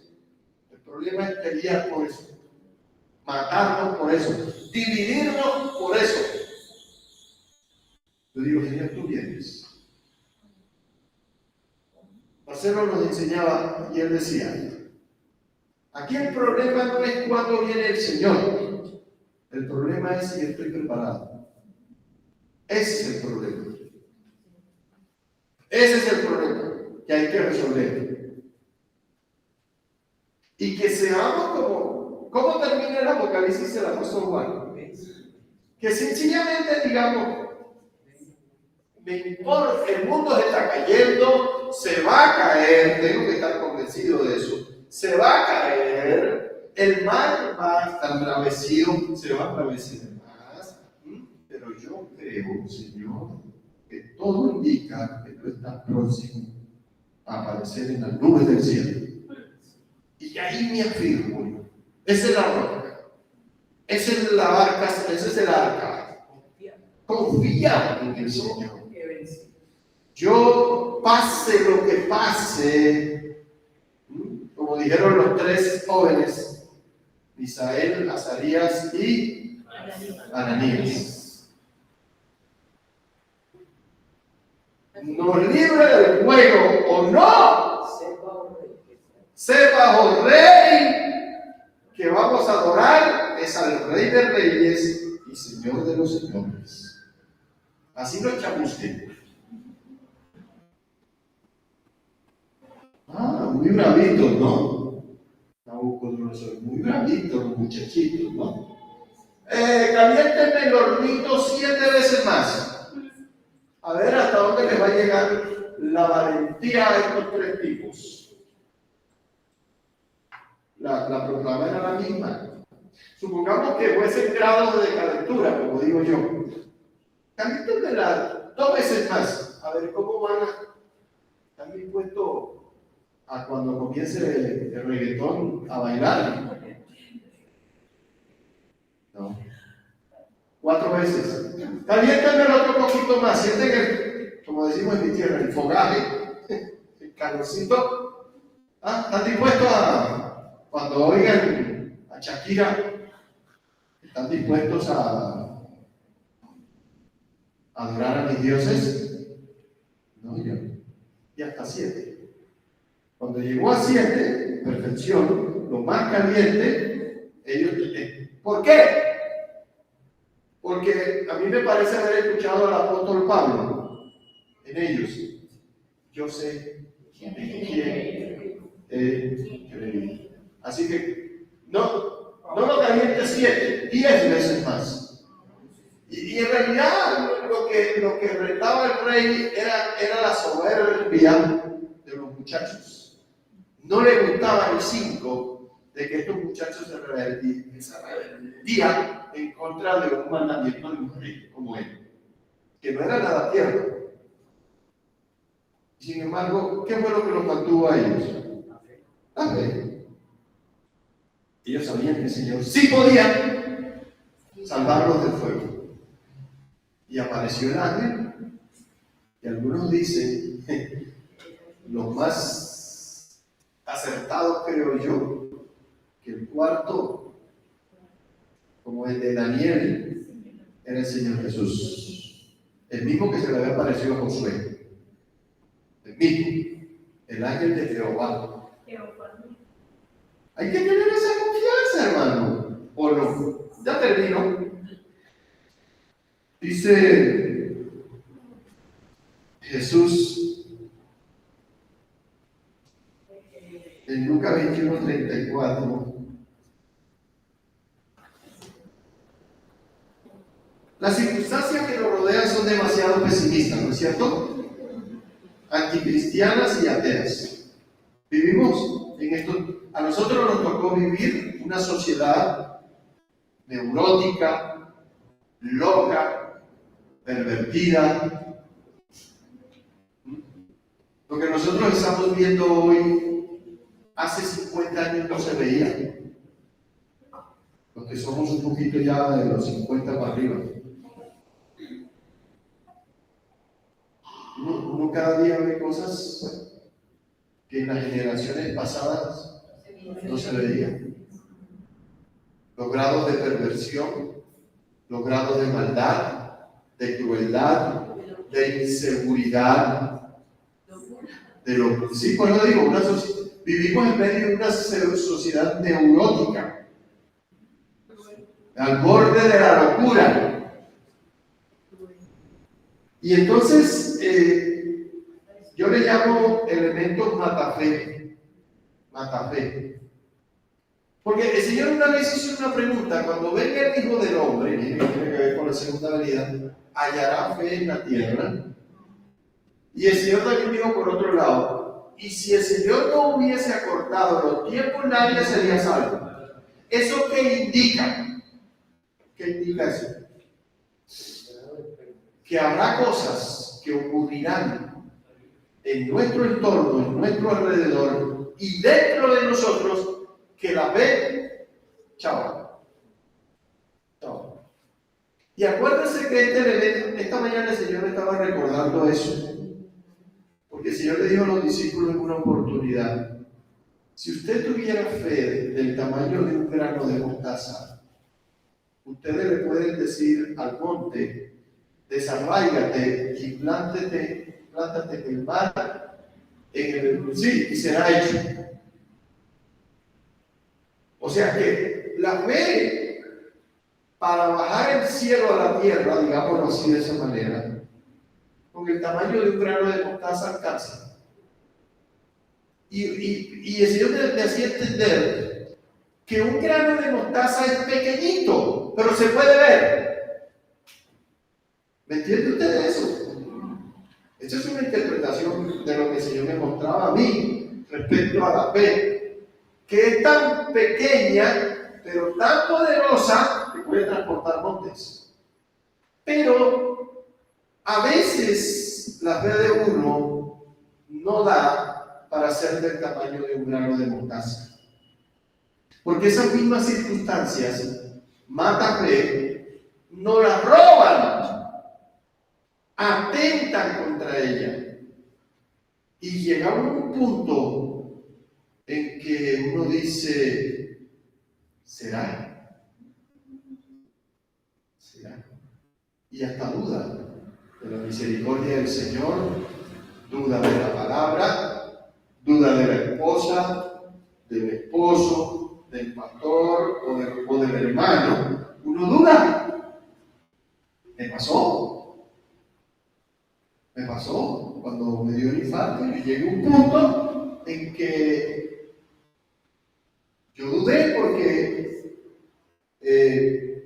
El problema es pelear por eso, matarnos por eso, dividirnos por eso. Yo digo, Señor, tú vienes. Marcelo nos enseñaba y él decía, Aquí el problema no es cuándo viene el Señor. El problema es si estoy preparado. Ese es el problema. Ese es el problema que hay que resolver. Y que seamos ¿cómo termina el Apocalipsis del apóstol Juan? Que sencillamente digamos, me importa, el mundo se está cayendo, se va a caer, tengo que estar convencido de eso, se va a caer, el mar va a estar embravecido, se va a embravecer más, pero yo creo, Señor, que todo indica que tú estás próximo a aparecer en las nubes del cielo. Y ahí me afirmo, esa es la roca, esa es la barca, ese es el arca. Confía en el Señor. Yo pase lo que pase, como dijeron los tres jóvenes, Misael, Azarías y Ananías. Nos libre del fuego o no, sepa, oh Rey, que vamos a adorar es al Rey de Reyes y Señor de los Señores. Así lo chamusquemos. Muy bravitos, ¿no? Nabucodonosor, muy bravitos los muchachitos, ¿no? Caliéntenme el hornito 7 veces más. A ver hasta dónde les va a llegar la valentía a estos tres tipos. La proclama era la misma. Supongamos que fuese grado de calentura, como digo yo. Caliéntenmela 2 veces más. A ver cómo van a estar dispuestos a cuando comience el reggaetón a bailar. No. 4 veces. Caliéntame el otro poquito más. Sienten como decimos en mi tierra, el fogaje, el calorcito. ¿Están dispuestos a, cuando oigan a Shakira, están dispuestos a adorar a mis dioses? No, yo. Y hasta 7. Cuando llegó a 7, perfección, lo más caliente, ellos ¿por qué? Porque a mí me parece haber escuchado al apóstol Pablo en ellos. Yo sé en quién he creído. Así que no lo caliente 7, 10 veces más. Y en realidad lo que retaba el rey era la soberbia de los muchachos. No le gustaba ni 5 de que estos muchachos se rebeldían en contra de un mandamiento de un rey como él, que no era nada tierno. Sin embargo, ¿qué fue lo que los mantuvo a ellos? La fe. Ellos sabían que el Señor sí podía salvarlos del fuego. Y apareció el ángel, y algunos dicen, los más acertados creo yo, que el cuarto, como el de Daniel, era el Señor Jesús, el mismo que se le había aparecido a Josué, el mismo, el ángel de Jehová. Hay que tener esa confianza, hermano, ¿o no? Ya termino. Dice Jesús en Lucas 21:34. Las circunstancias que nos rodean son demasiado pesimistas, ¿no es cierto? Anticristianas y ateas. Vivimos en esto. A nosotros nos tocó vivir una sociedad neurótica, loca, pervertida. Lo que nosotros estamos viendo hoy, hace 50 años no se veía. Los que somos un poquito ya de los 50 para arriba. Uno cada día ve cosas que en las generaciones pasadas no se veían. Los grados de perversión, los grados de maldad, de crueldad, de inseguridad, sí, pues lo digo, Vivimos en medio de una sociedad neurótica, al borde de la locura. Y entonces, yo le llamo elementos matafe. Matafe. Porque el Señor una vez hizo una pregunta: cuando venga el Hijo del Hombre, y tiene que ver con la segunda venida, ¿hallará fe en la tierra? Y el Señor también dijo por otro lado: y si el Señor no hubiese acortado los tiempos, nadie sería salvo. ¿Eso qué indica? ¿Qué indica eso? Que habrá cosas que ocurrirán en nuestro entorno, en nuestro alrededor y dentro de nosotros, que la fe, chao. Chao. Y acuérdense que esta mañana el Señor me estaba recordando eso. Porque el Señor le dijo a los discípulos en una oportunidad: si usted tuviera fe del tamaño de un grano de mostaza, ustedes le pueden decir al monte: desarráigate y plántate en el mar, sí, y será hecho. O sea que la fe, para bajar el cielo a la tierra, digámoslo así de esa manera, con el tamaño de un grano de mostaza alcanza. Y el Señor le hacía entender que un grano de mostaza es pequeñito, pero se puede ver. ¿Me entiende usted eso? Esta es una interpretación de lo que el Señor me mostraba a mí respecto a la fe, que es tan pequeña, pero tan poderosa, que puede transportar montes. Pero a veces la fe de uno no da para ser del tamaño de un grano de mostaza. Porque esas mismas circunstancias, mata fe, no la roban, atentan contra ella. Y llega a un punto en que uno dice: ¿será? ¿Será? Y hasta duda de la misericordia del Señor, duda de la palabra, duda de la esposa, del esposo, del pastor o del hermano. Uno duda. Me pasó cuando me dio el infarto, y llegué a un punto en que yo dudé, porque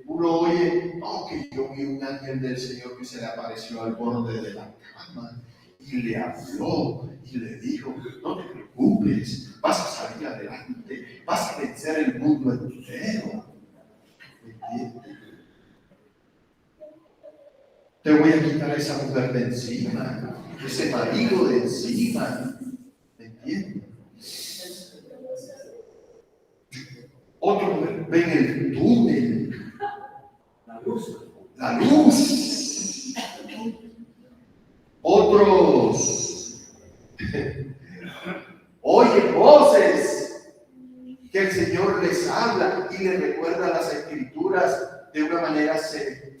uno oye: no, que yo vi un ángel del Señor que se le apareció al borde de la cama y le habló y le dijo: no te preocupes, vas a salir adelante, vas a vencer el mundo entero. ¿Me entiendes? Te voy a quitar esa mujer de encima, ese marido de encima. ¿Me entiendes? Otro ve en el túnel. La luz. Otros oyen voces que el Señor les habla y les recuerda las Escrituras de una manera celestial.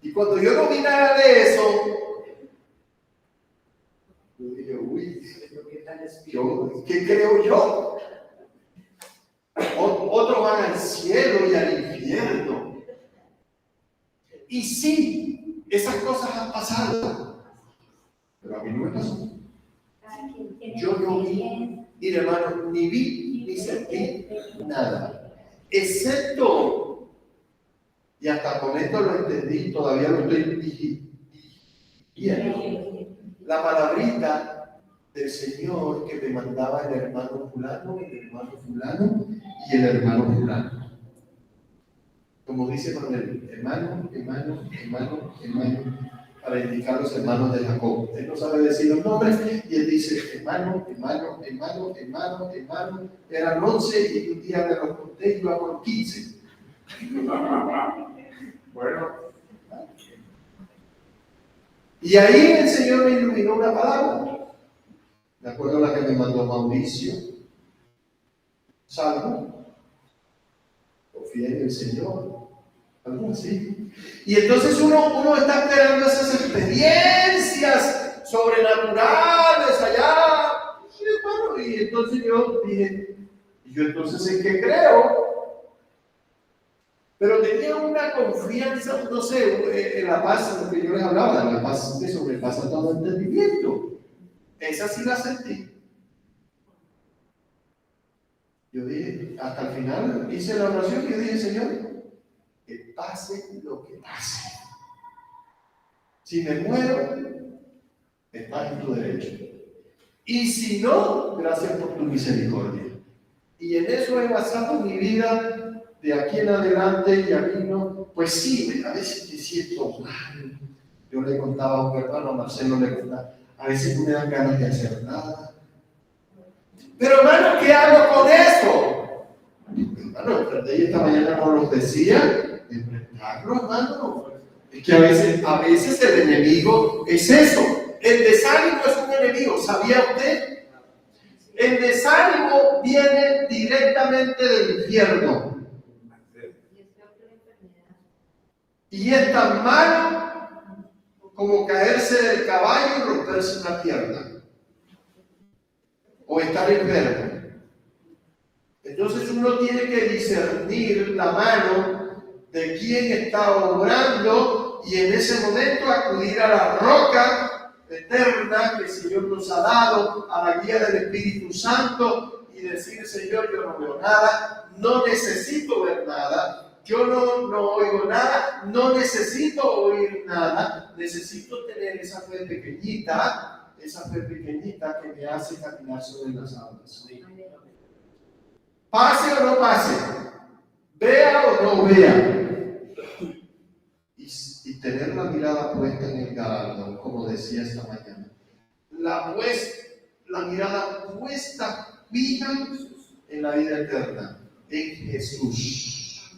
Y cuando yo no vi nada de eso, yo dije: uy, ¿qué creo yo? Otros van al cielo y al infierno. Y sí, esas cosas han pasado, pero a mí no me pasó. Yo no vi, mire hermano, ni vi ni sentí nada, excepto, y hasta con esto lo entendí, todavía lo estoy viendo, la palabrita del Señor que me mandaba el hermano fulano, el hermano fulano y el hermano fulano. Como dice Manuel: hermano, para indicar los hermanos de Jacob. Él no sabe decir los nombres y él dice: hermano. Eran 11 y un día me los conté y iba por 15. Bueno. Y ahí el Señor me iluminó una palabra. De acuerdo a la que me mandó Mauricio. Salmo. Confía en el Señor. Algo así. Y entonces uno está esperando esas experiencias sobrenaturales allá. Y, bueno, y entonces yo dije, ¿y yo entonces en qué creo? Pero tenía una confianza, no sé, en la paz, en lo que yo les hablaba, la paz que sobrepasa todo entendimiento. Esa sí la sentí. Yo dije, hasta el final hice la oración y yo dije, Señor, que pase lo que pase. Si me muero, estás en tu derecho. Y si no, gracias por tu misericordia. Y en eso he basado mi vida de aquí en adelante y a mí no. Pues sí, a veces me siento mal. Yo le contaba a un hermano, a Marcelo le contaba, a veces no me dan ganas de hacer nada. Pero hermano, ¿qué hago con esto? Hermano, enfrenté esta mañana no los decía, enfrentarlo, hermano. Es que a veces el enemigo es eso. El desánimo es un enemigo, ¿sabía usted? El desánimo viene directamente del infierno. Y es tan malo como caerse del caballo y romperse una pierna. O estar enfermo. Entonces uno tiene que discernir la mano de quién está obrando y en ese momento acudir a la roca eterna que el Señor nos ha dado, a la guía del Espíritu Santo y decir, Señor, yo no veo nada, no necesito ver nada, yo no oigo nada, no necesito oír nada, necesito tener esa fe pequeñita que me hace caminar sobre las aguas. Pase o no pase, vea o no vea, y tener la mirada puesta en el galardón, como decía esta mañana. La mirada puesta fija en la vida eterna, en Jesús.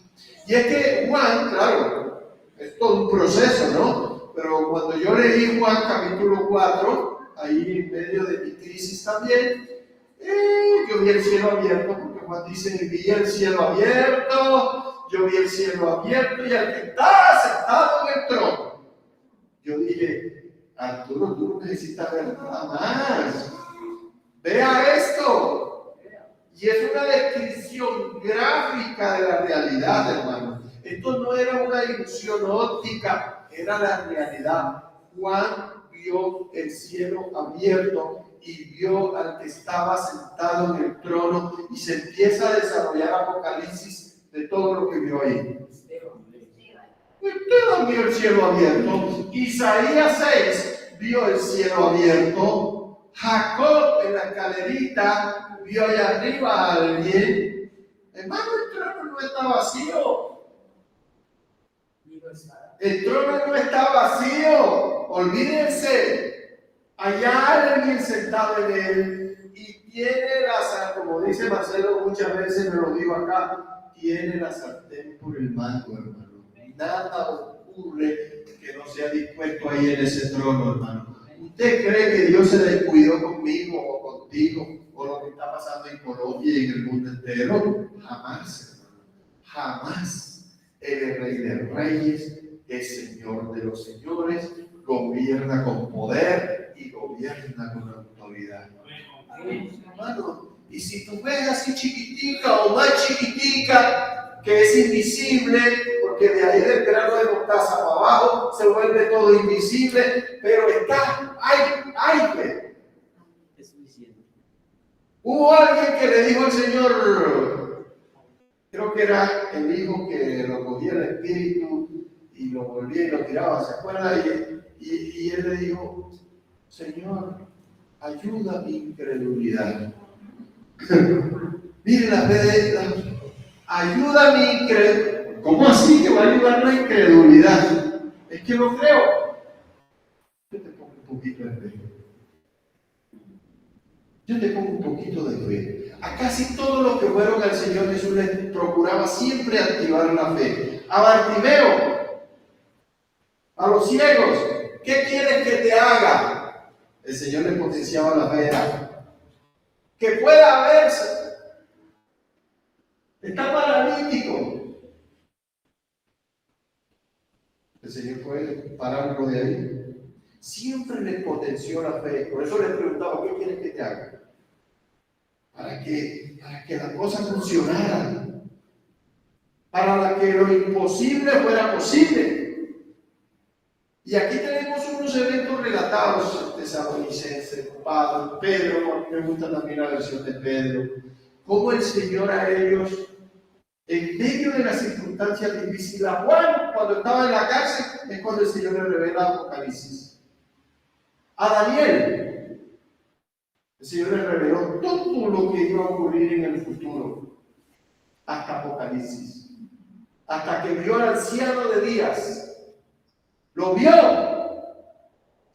Y es que Juan, claro, es todo un proceso, ¿no? Pero cuando yo leí Juan capítulo 4, ahí en medio de mi crisis también, yo vi el cielo abierto, porque Juan dice, vi el cielo abierto, yo vi el cielo abierto y al que está sentado en el trono. Yo dije, Arturo, tú no necesitas ver nada más. Vea esto. Y es una descripción gráfica de la realidad, hermano. Esto no era una ilusión óptica, era la realidad. Juan vio el cielo abierto y vio al que estaba sentado en el trono y se empieza a desarrollar Apocalipsis de todo lo que vio ahí. Esteban vio el cielo abierto. Isaías 6 vio el cielo abierto. Jacob en la escalerita vio allá arriba a alguien. Hermano, el trono no está vacío. El trono no está vacío. Olvídense. Allá alguien sentado en él y tiene como dice Marcelo muchas veces, me lo digo acá, tiene la sartén por el mango, hermano. Nada ocurre que no sea dispuesto ahí en ese trono, hermano. ¿Usted cree que Dios se descuidó conmigo o contigo o lo que está pasando en Colombia y en el mundo entero? Jamás, hermano. Jamás. Él es Rey de Reyes, es Señor de los señores, gobierna con poder y gobierna con autoridad. Hermano, y si tú ves así chiquitica o más chiquitica, que es invisible, porque de ahí del grano de mostaza para abajo se vuelve todo invisible, pero está, hay fe. Hubo alguien que le dijo al Señor, creo que era el hijo que lo cogía el espíritu y lo volvía y lo tiraba, ¿se acuerda? Y él le dijo, Señor, ayuda a mi incredulidad. Mire la fe de esta. Ayuda a mi incredulidad. ¿Cómo así que va a ayudar la incredulidad? Es que no creo. Yo te pongo un poquito de fe. Yo te pongo un poquito de fe. A casi todos los que fueron al Señor Jesús les procuraba siempre activar la fe. A Bartimeo, a los ciegos, ¿qué quieres que te haga? El Señor le potenciaba la fe. Que pueda verse. Está paralítico. El Señor puede pararlo de ahí. siempre les potenció la fe. Por eso les preguntaba, ¿qué quieres que te haga? Para que las cosas funcionaran, para que lo imposible fuera posible. Y aquí tenemos unos eventos relatados, Tesalonicenses, Pablo, Pedro, a mí me gusta también la versión de Pedro, cómo el Señor a ellos, en medio de las circunstancias difíciles, a Juan, cuando estaba en la cárcel, es cuando el Señor le revela Apocalipsis. A Daniel, el Señor le reveló todo lo que iba a ocurrir en el futuro, hasta Apocalipsis, hasta que vio al anciano de días, lo vio,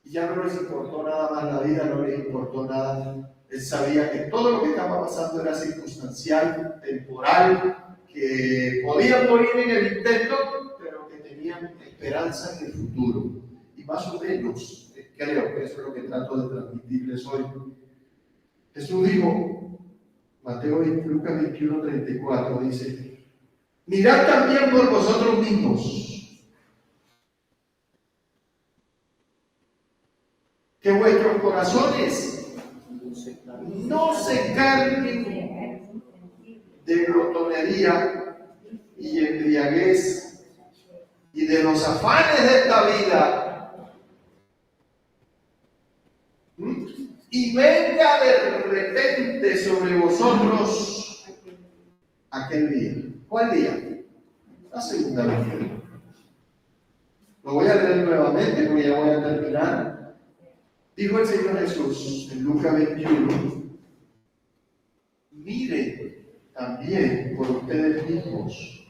y ya no les importó nada más la vida, no les importó nada. Él sabía que todo lo que estaba pasando era circunstancial, temporal, que podían morir en el intento, pero que tenían esperanza en el futuro. Y más o menos, creo que eso es lo que trato de transmitirles hoy. Jesús dijo, Lucas 21:34, dice, mirad también por vosotros mismos, que vuestros corazones no se carguen de glotonería y embriaguez y de los afanes de esta vida, y venga de repente sobre vosotros aquel día. ¿Cuál día? La segunda venida. Lo voy a leer nuevamente porque ya voy a terminar. Dijo el Señor Jesús en Lucas 21, miren también por ustedes mismos,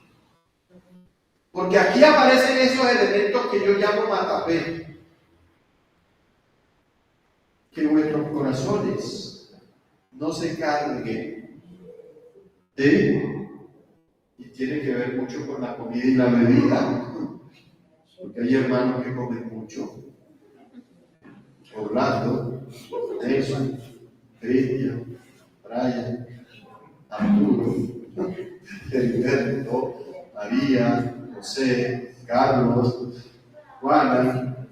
porque aquí aparecen esos elementos que yo llamo matafe, que vuestros corazones no se carguen de, y tiene que ver mucho con la comida y la bebida, porque hay hermanos que comen mucho. Orlando, Nelson, Cristian, Brian, Arturo, Heriberto, María, José, Carlos, Juana,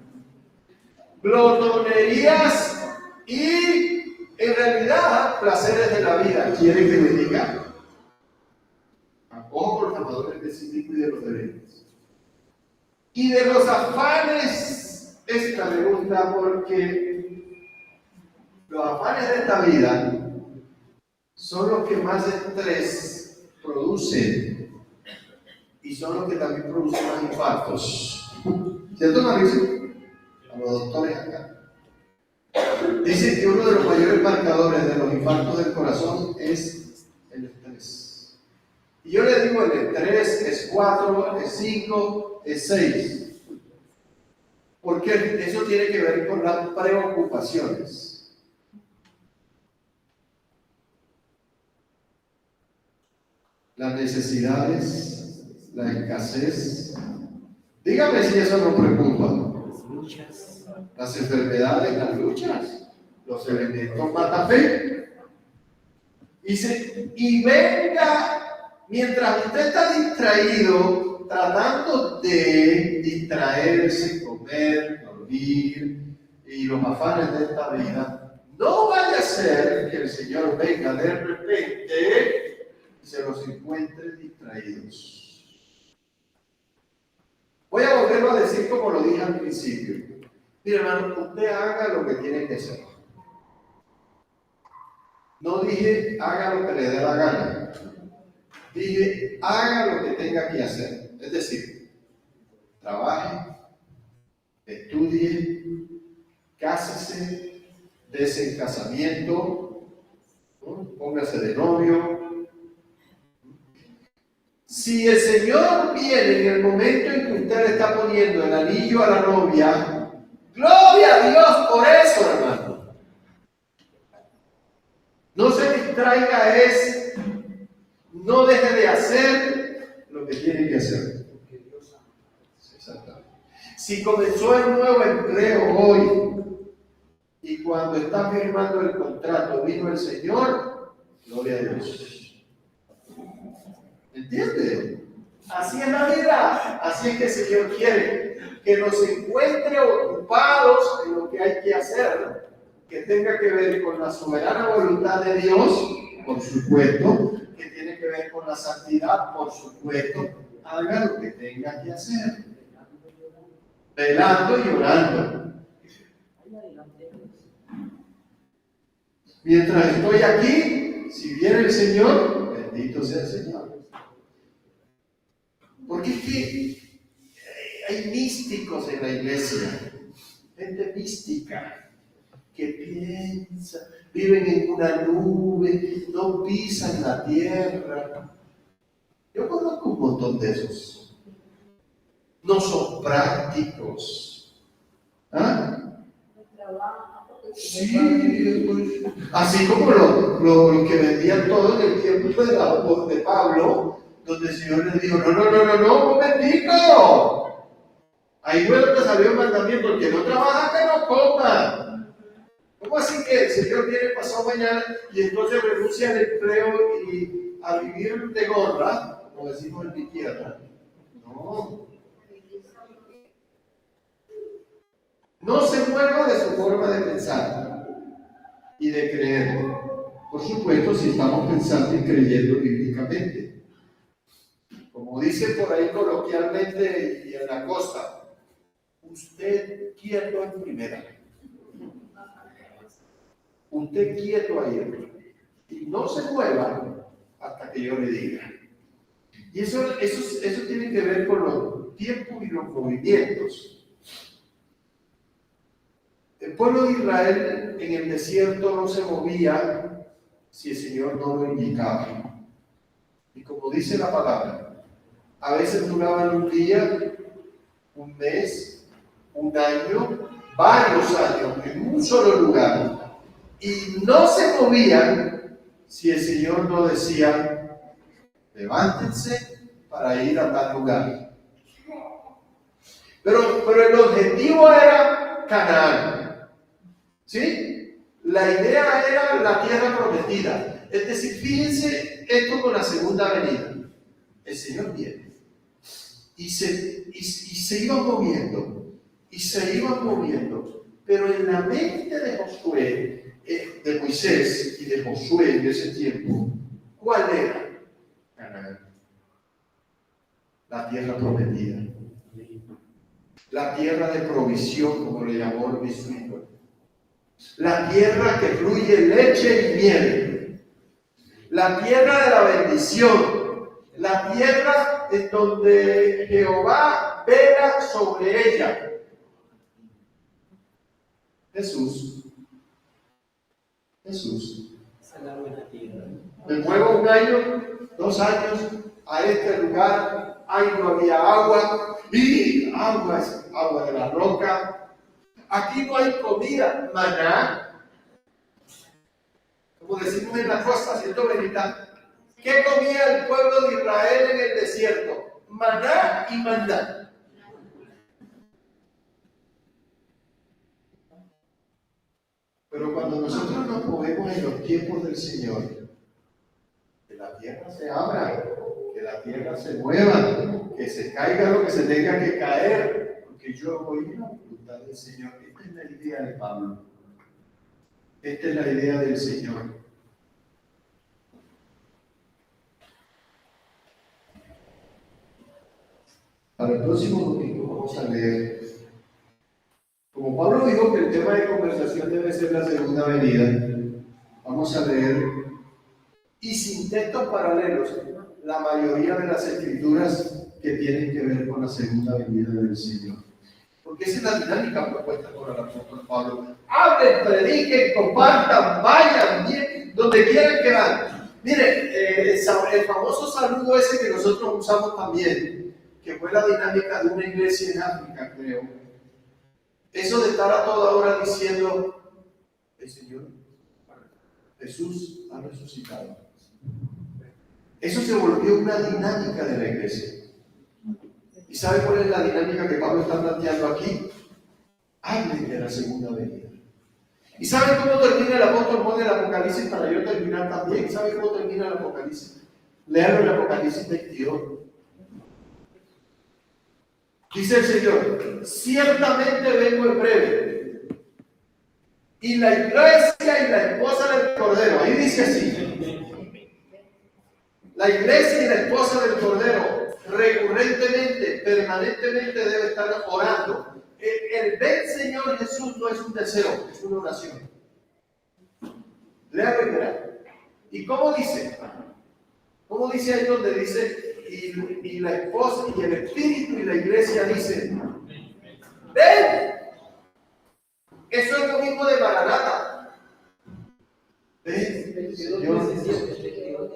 glotonerías y en realidad placeres de la vida. ¿Quieren que les diga? Ojo por los amadores de sí mismo y de los deberes. Y de los afanes. Esta me gusta porque los afanes de esta vida son los que más estrés producen y son los que también producen más infartos. ¿Cierto, Mauricio? A los doctores acá. Dicen que uno de los mayores marcadores de los infartos del corazón es el estrés. Y yo le digo, el estrés es 4, es 5, es 6. Porque eso tiene que ver con las preocupaciones. Las necesidades, la escasez. Dígame si eso no preocupa. Las enfermedades, las luchas, los elementos matafe. Dice, y venga, mientras usted está distraído, tratando de distraerse, comer, dormir y los afanes de esta vida, no vaya a ser que el Señor venga de repente y se los encuentre distraídos. Voy a volverlo a decir como lo dije al principio. Mire, hermano, usted haga lo que tiene que hacer. No dije haga lo que le dé la gana. Dije haga lo que tenga que hacer. Es decir, trabaje, estudie, cásese, dese en casamiento, ¿no? Póngase de novio. Si el Señor viene en el momento en que usted le está poniendo el anillo a la novia, gloria a Dios por eso, hermano. No se distraiga, no deje de hacer lo que tiene que hacer. Exactamente. Si comenzó el nuevo empleo hoy y cuando está firmando el contrato vino el Señor, gloria a Dios. ¿Entiende? Así es la vida. Así es que el Señor quiere que nos encuentre ocupados en lo que hay que hacer, que tenga que ver con la soberana voluntad de Dios, por supuesto, que tiene que ver con la santidad, por supuesto, haga lo que tenga que hacer, velando y orando. Mientras estoy aquí, si viene el Señor, bendito sea el Señor. Porque es que hay místicos en la iglesia, gente mística, que piensa, viven en una nube, no pisan la tierra. Yo conozco un montón de esos. No son prácticos. ¿Ah? Sí, pues, así como los que vendían todo en el tiempo de Pablo, donde el Señor les dijo, no, un momentico. Ahí fue donde salió el mandamiento, el que no trabaja, que no coma. ¿Cómo así que el Señor viene pasado mañana y entonces renuncia al empleo y a vivir de gorra, como decimos en mi tierra? No. No se mueva de su forma de pensar y de creer. Por supuesto, si estamos pensando y creyendo bíblicamente. Como dice por ahí coloquialmente y en la costa, usted quieto en primera. Usted quieto ahí. Y no se mueva hasta que yo le diga. Y eso tiene que ver con los tiempos y los movimientos. El pueblo de Israel en el desierto no se movía si el Señor no lo indicaba. Y como dice la palabra, a veces duraban un día, un mes, un año, varios años en un solo lugar. Y no se movían si el Señor no decía, levántense para ir a tal lugar. Pero el objetivo era Canaán. ¿Sí? La idea era la tierra prometida. Es decir, fíjense esto con la segunda venida. El Señor viene. Y se iban moviendo. Y se iban moviendo. Pero en la mente de Josué, de Moisés y de Josué en ese tiempo, ¿cuál era? Canaán. La tierra prometida. La tierra de provisión, como le llamó el obispo. La tierra que fluye leche y miel. La tierra de la bendición. La tierra en donde Jehová vela sobre ella. Jesús. Esa es la buena tierra. Me muevo un año, 2 años a este lugar. Ahí no había agua. Y agua es agua de la roca. Aquí no hay comida, maná. Como decimos en la costa, siendo verdad. ¿Qué comía el pueblo de Israel en el desierto? Maná y maná. Pero cuando nosotros nos movemos en los tiempos del Señor, que la tierra se abra, que la tierra se mueva, que se caiga lo que se tenga que caer, porque yo voy a la voluntad del Señor. Esta es la idea de Pablo. Esta es la idea del Señor. Para el próximo domingo vamos a leer. Como Pablo dijo que el tema de conversación debe ser la segunda venida, vamos a leer, y sin textos paralelos, la mayoría de las escrituras que tienen que ver con la segunda venida del Señor. Porque esa es la dinámica propuesta por el apóstol Pablo. Hablen, prediquen, compartan, vayan, bien, donde quieran que van. Mire, el famoso saludo ese que nosotros usamos también, que fue la dinámica de una iglesia en África, creo. Eso de estar a toda hora diciendo, el Señor, Jesús ha resucitado. Eso se volvió una dinámica de la iglesia. ¿Y sabe cuál es la dinámica que Pablo está planteando aquí? Hablen de la segunda venida. ¿Y sabe cómo termina el apóstol Juan del Apocalipsis para yo terminar también? ¿Sabe cómo termina el Apocalipsis? Léalo en el Apocalipsis 22. Dice el Señor, ciertamente vengo en breve. Y la iglesia y la esposa del Cordero, ahí dice así, la iglesia y la esposa del Cordero recurrentemente, permanentemente debe estar orando. El ver Señor Jesús no es un deseo, es una oración. Léalo y verá. ¿Y cómo dice? ¿Cómo dice ahí donde dice, y la esposa y el espíritu y la iglesia dicen, ven? Eso es lo mismo de Maranata. ¿Ven? Señor,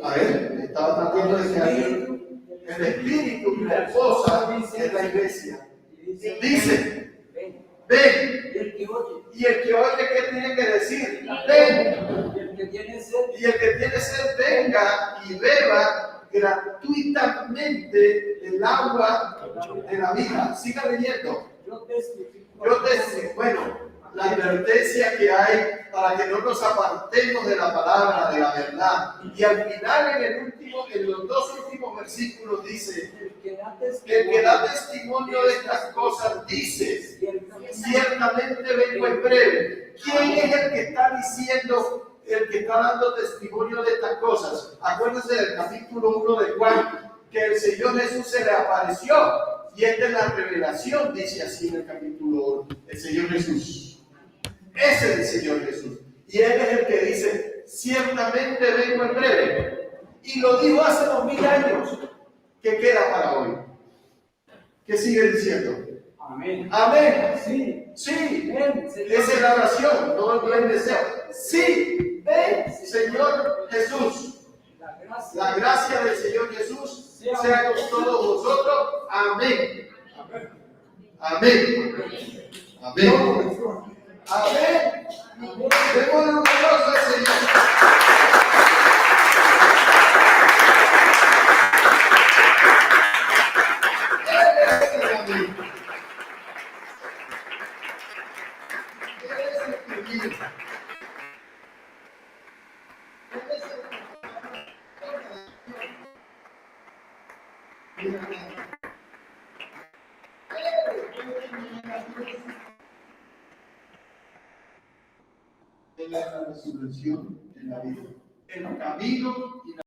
a ver, estaba tratando de que el espíritu y la esposa es la iglesia. Dicen, ven. Y el que oye, ¿qué tiene que decir? Ven. Y el que tiene sed, venga y beba gratuitamente el agua de la vida. Siga leyendo. Bueno, la advertencia que hay para que no nos apartemos de la palabra, de la verdad. Y al final, en los dos últimos versículos dice, el que da testimonio de estas cosas dice, ciertamente vengo en breve. ¿Quién es el que está diciendo, el que está dando testimonio de estas cosas? Acuérdense del capítulo 1 de Juan, que el Señor Jesús se le apareció. Y esta es la revelación, dice así en el capítulo 1, el Señor Jesús. Ese es el Señor Jesús. Y Él es el que dice, ciertamente vengo en breve. Y lo dijo hace 2000 años. ¿Qué queda para hoy? ¿Qué sigue diciendo? Amén. Amén. Sí. Sí. Ven, Esa es la oración, no el deseo. Sí. Ven, Señor Jesús. La gracia del Señor Jesús sea con todos vosotros. Amén. Amén. Amén. Amén. Démosle un aplauso al Señor. En la resurrección, en la vida, el camino y la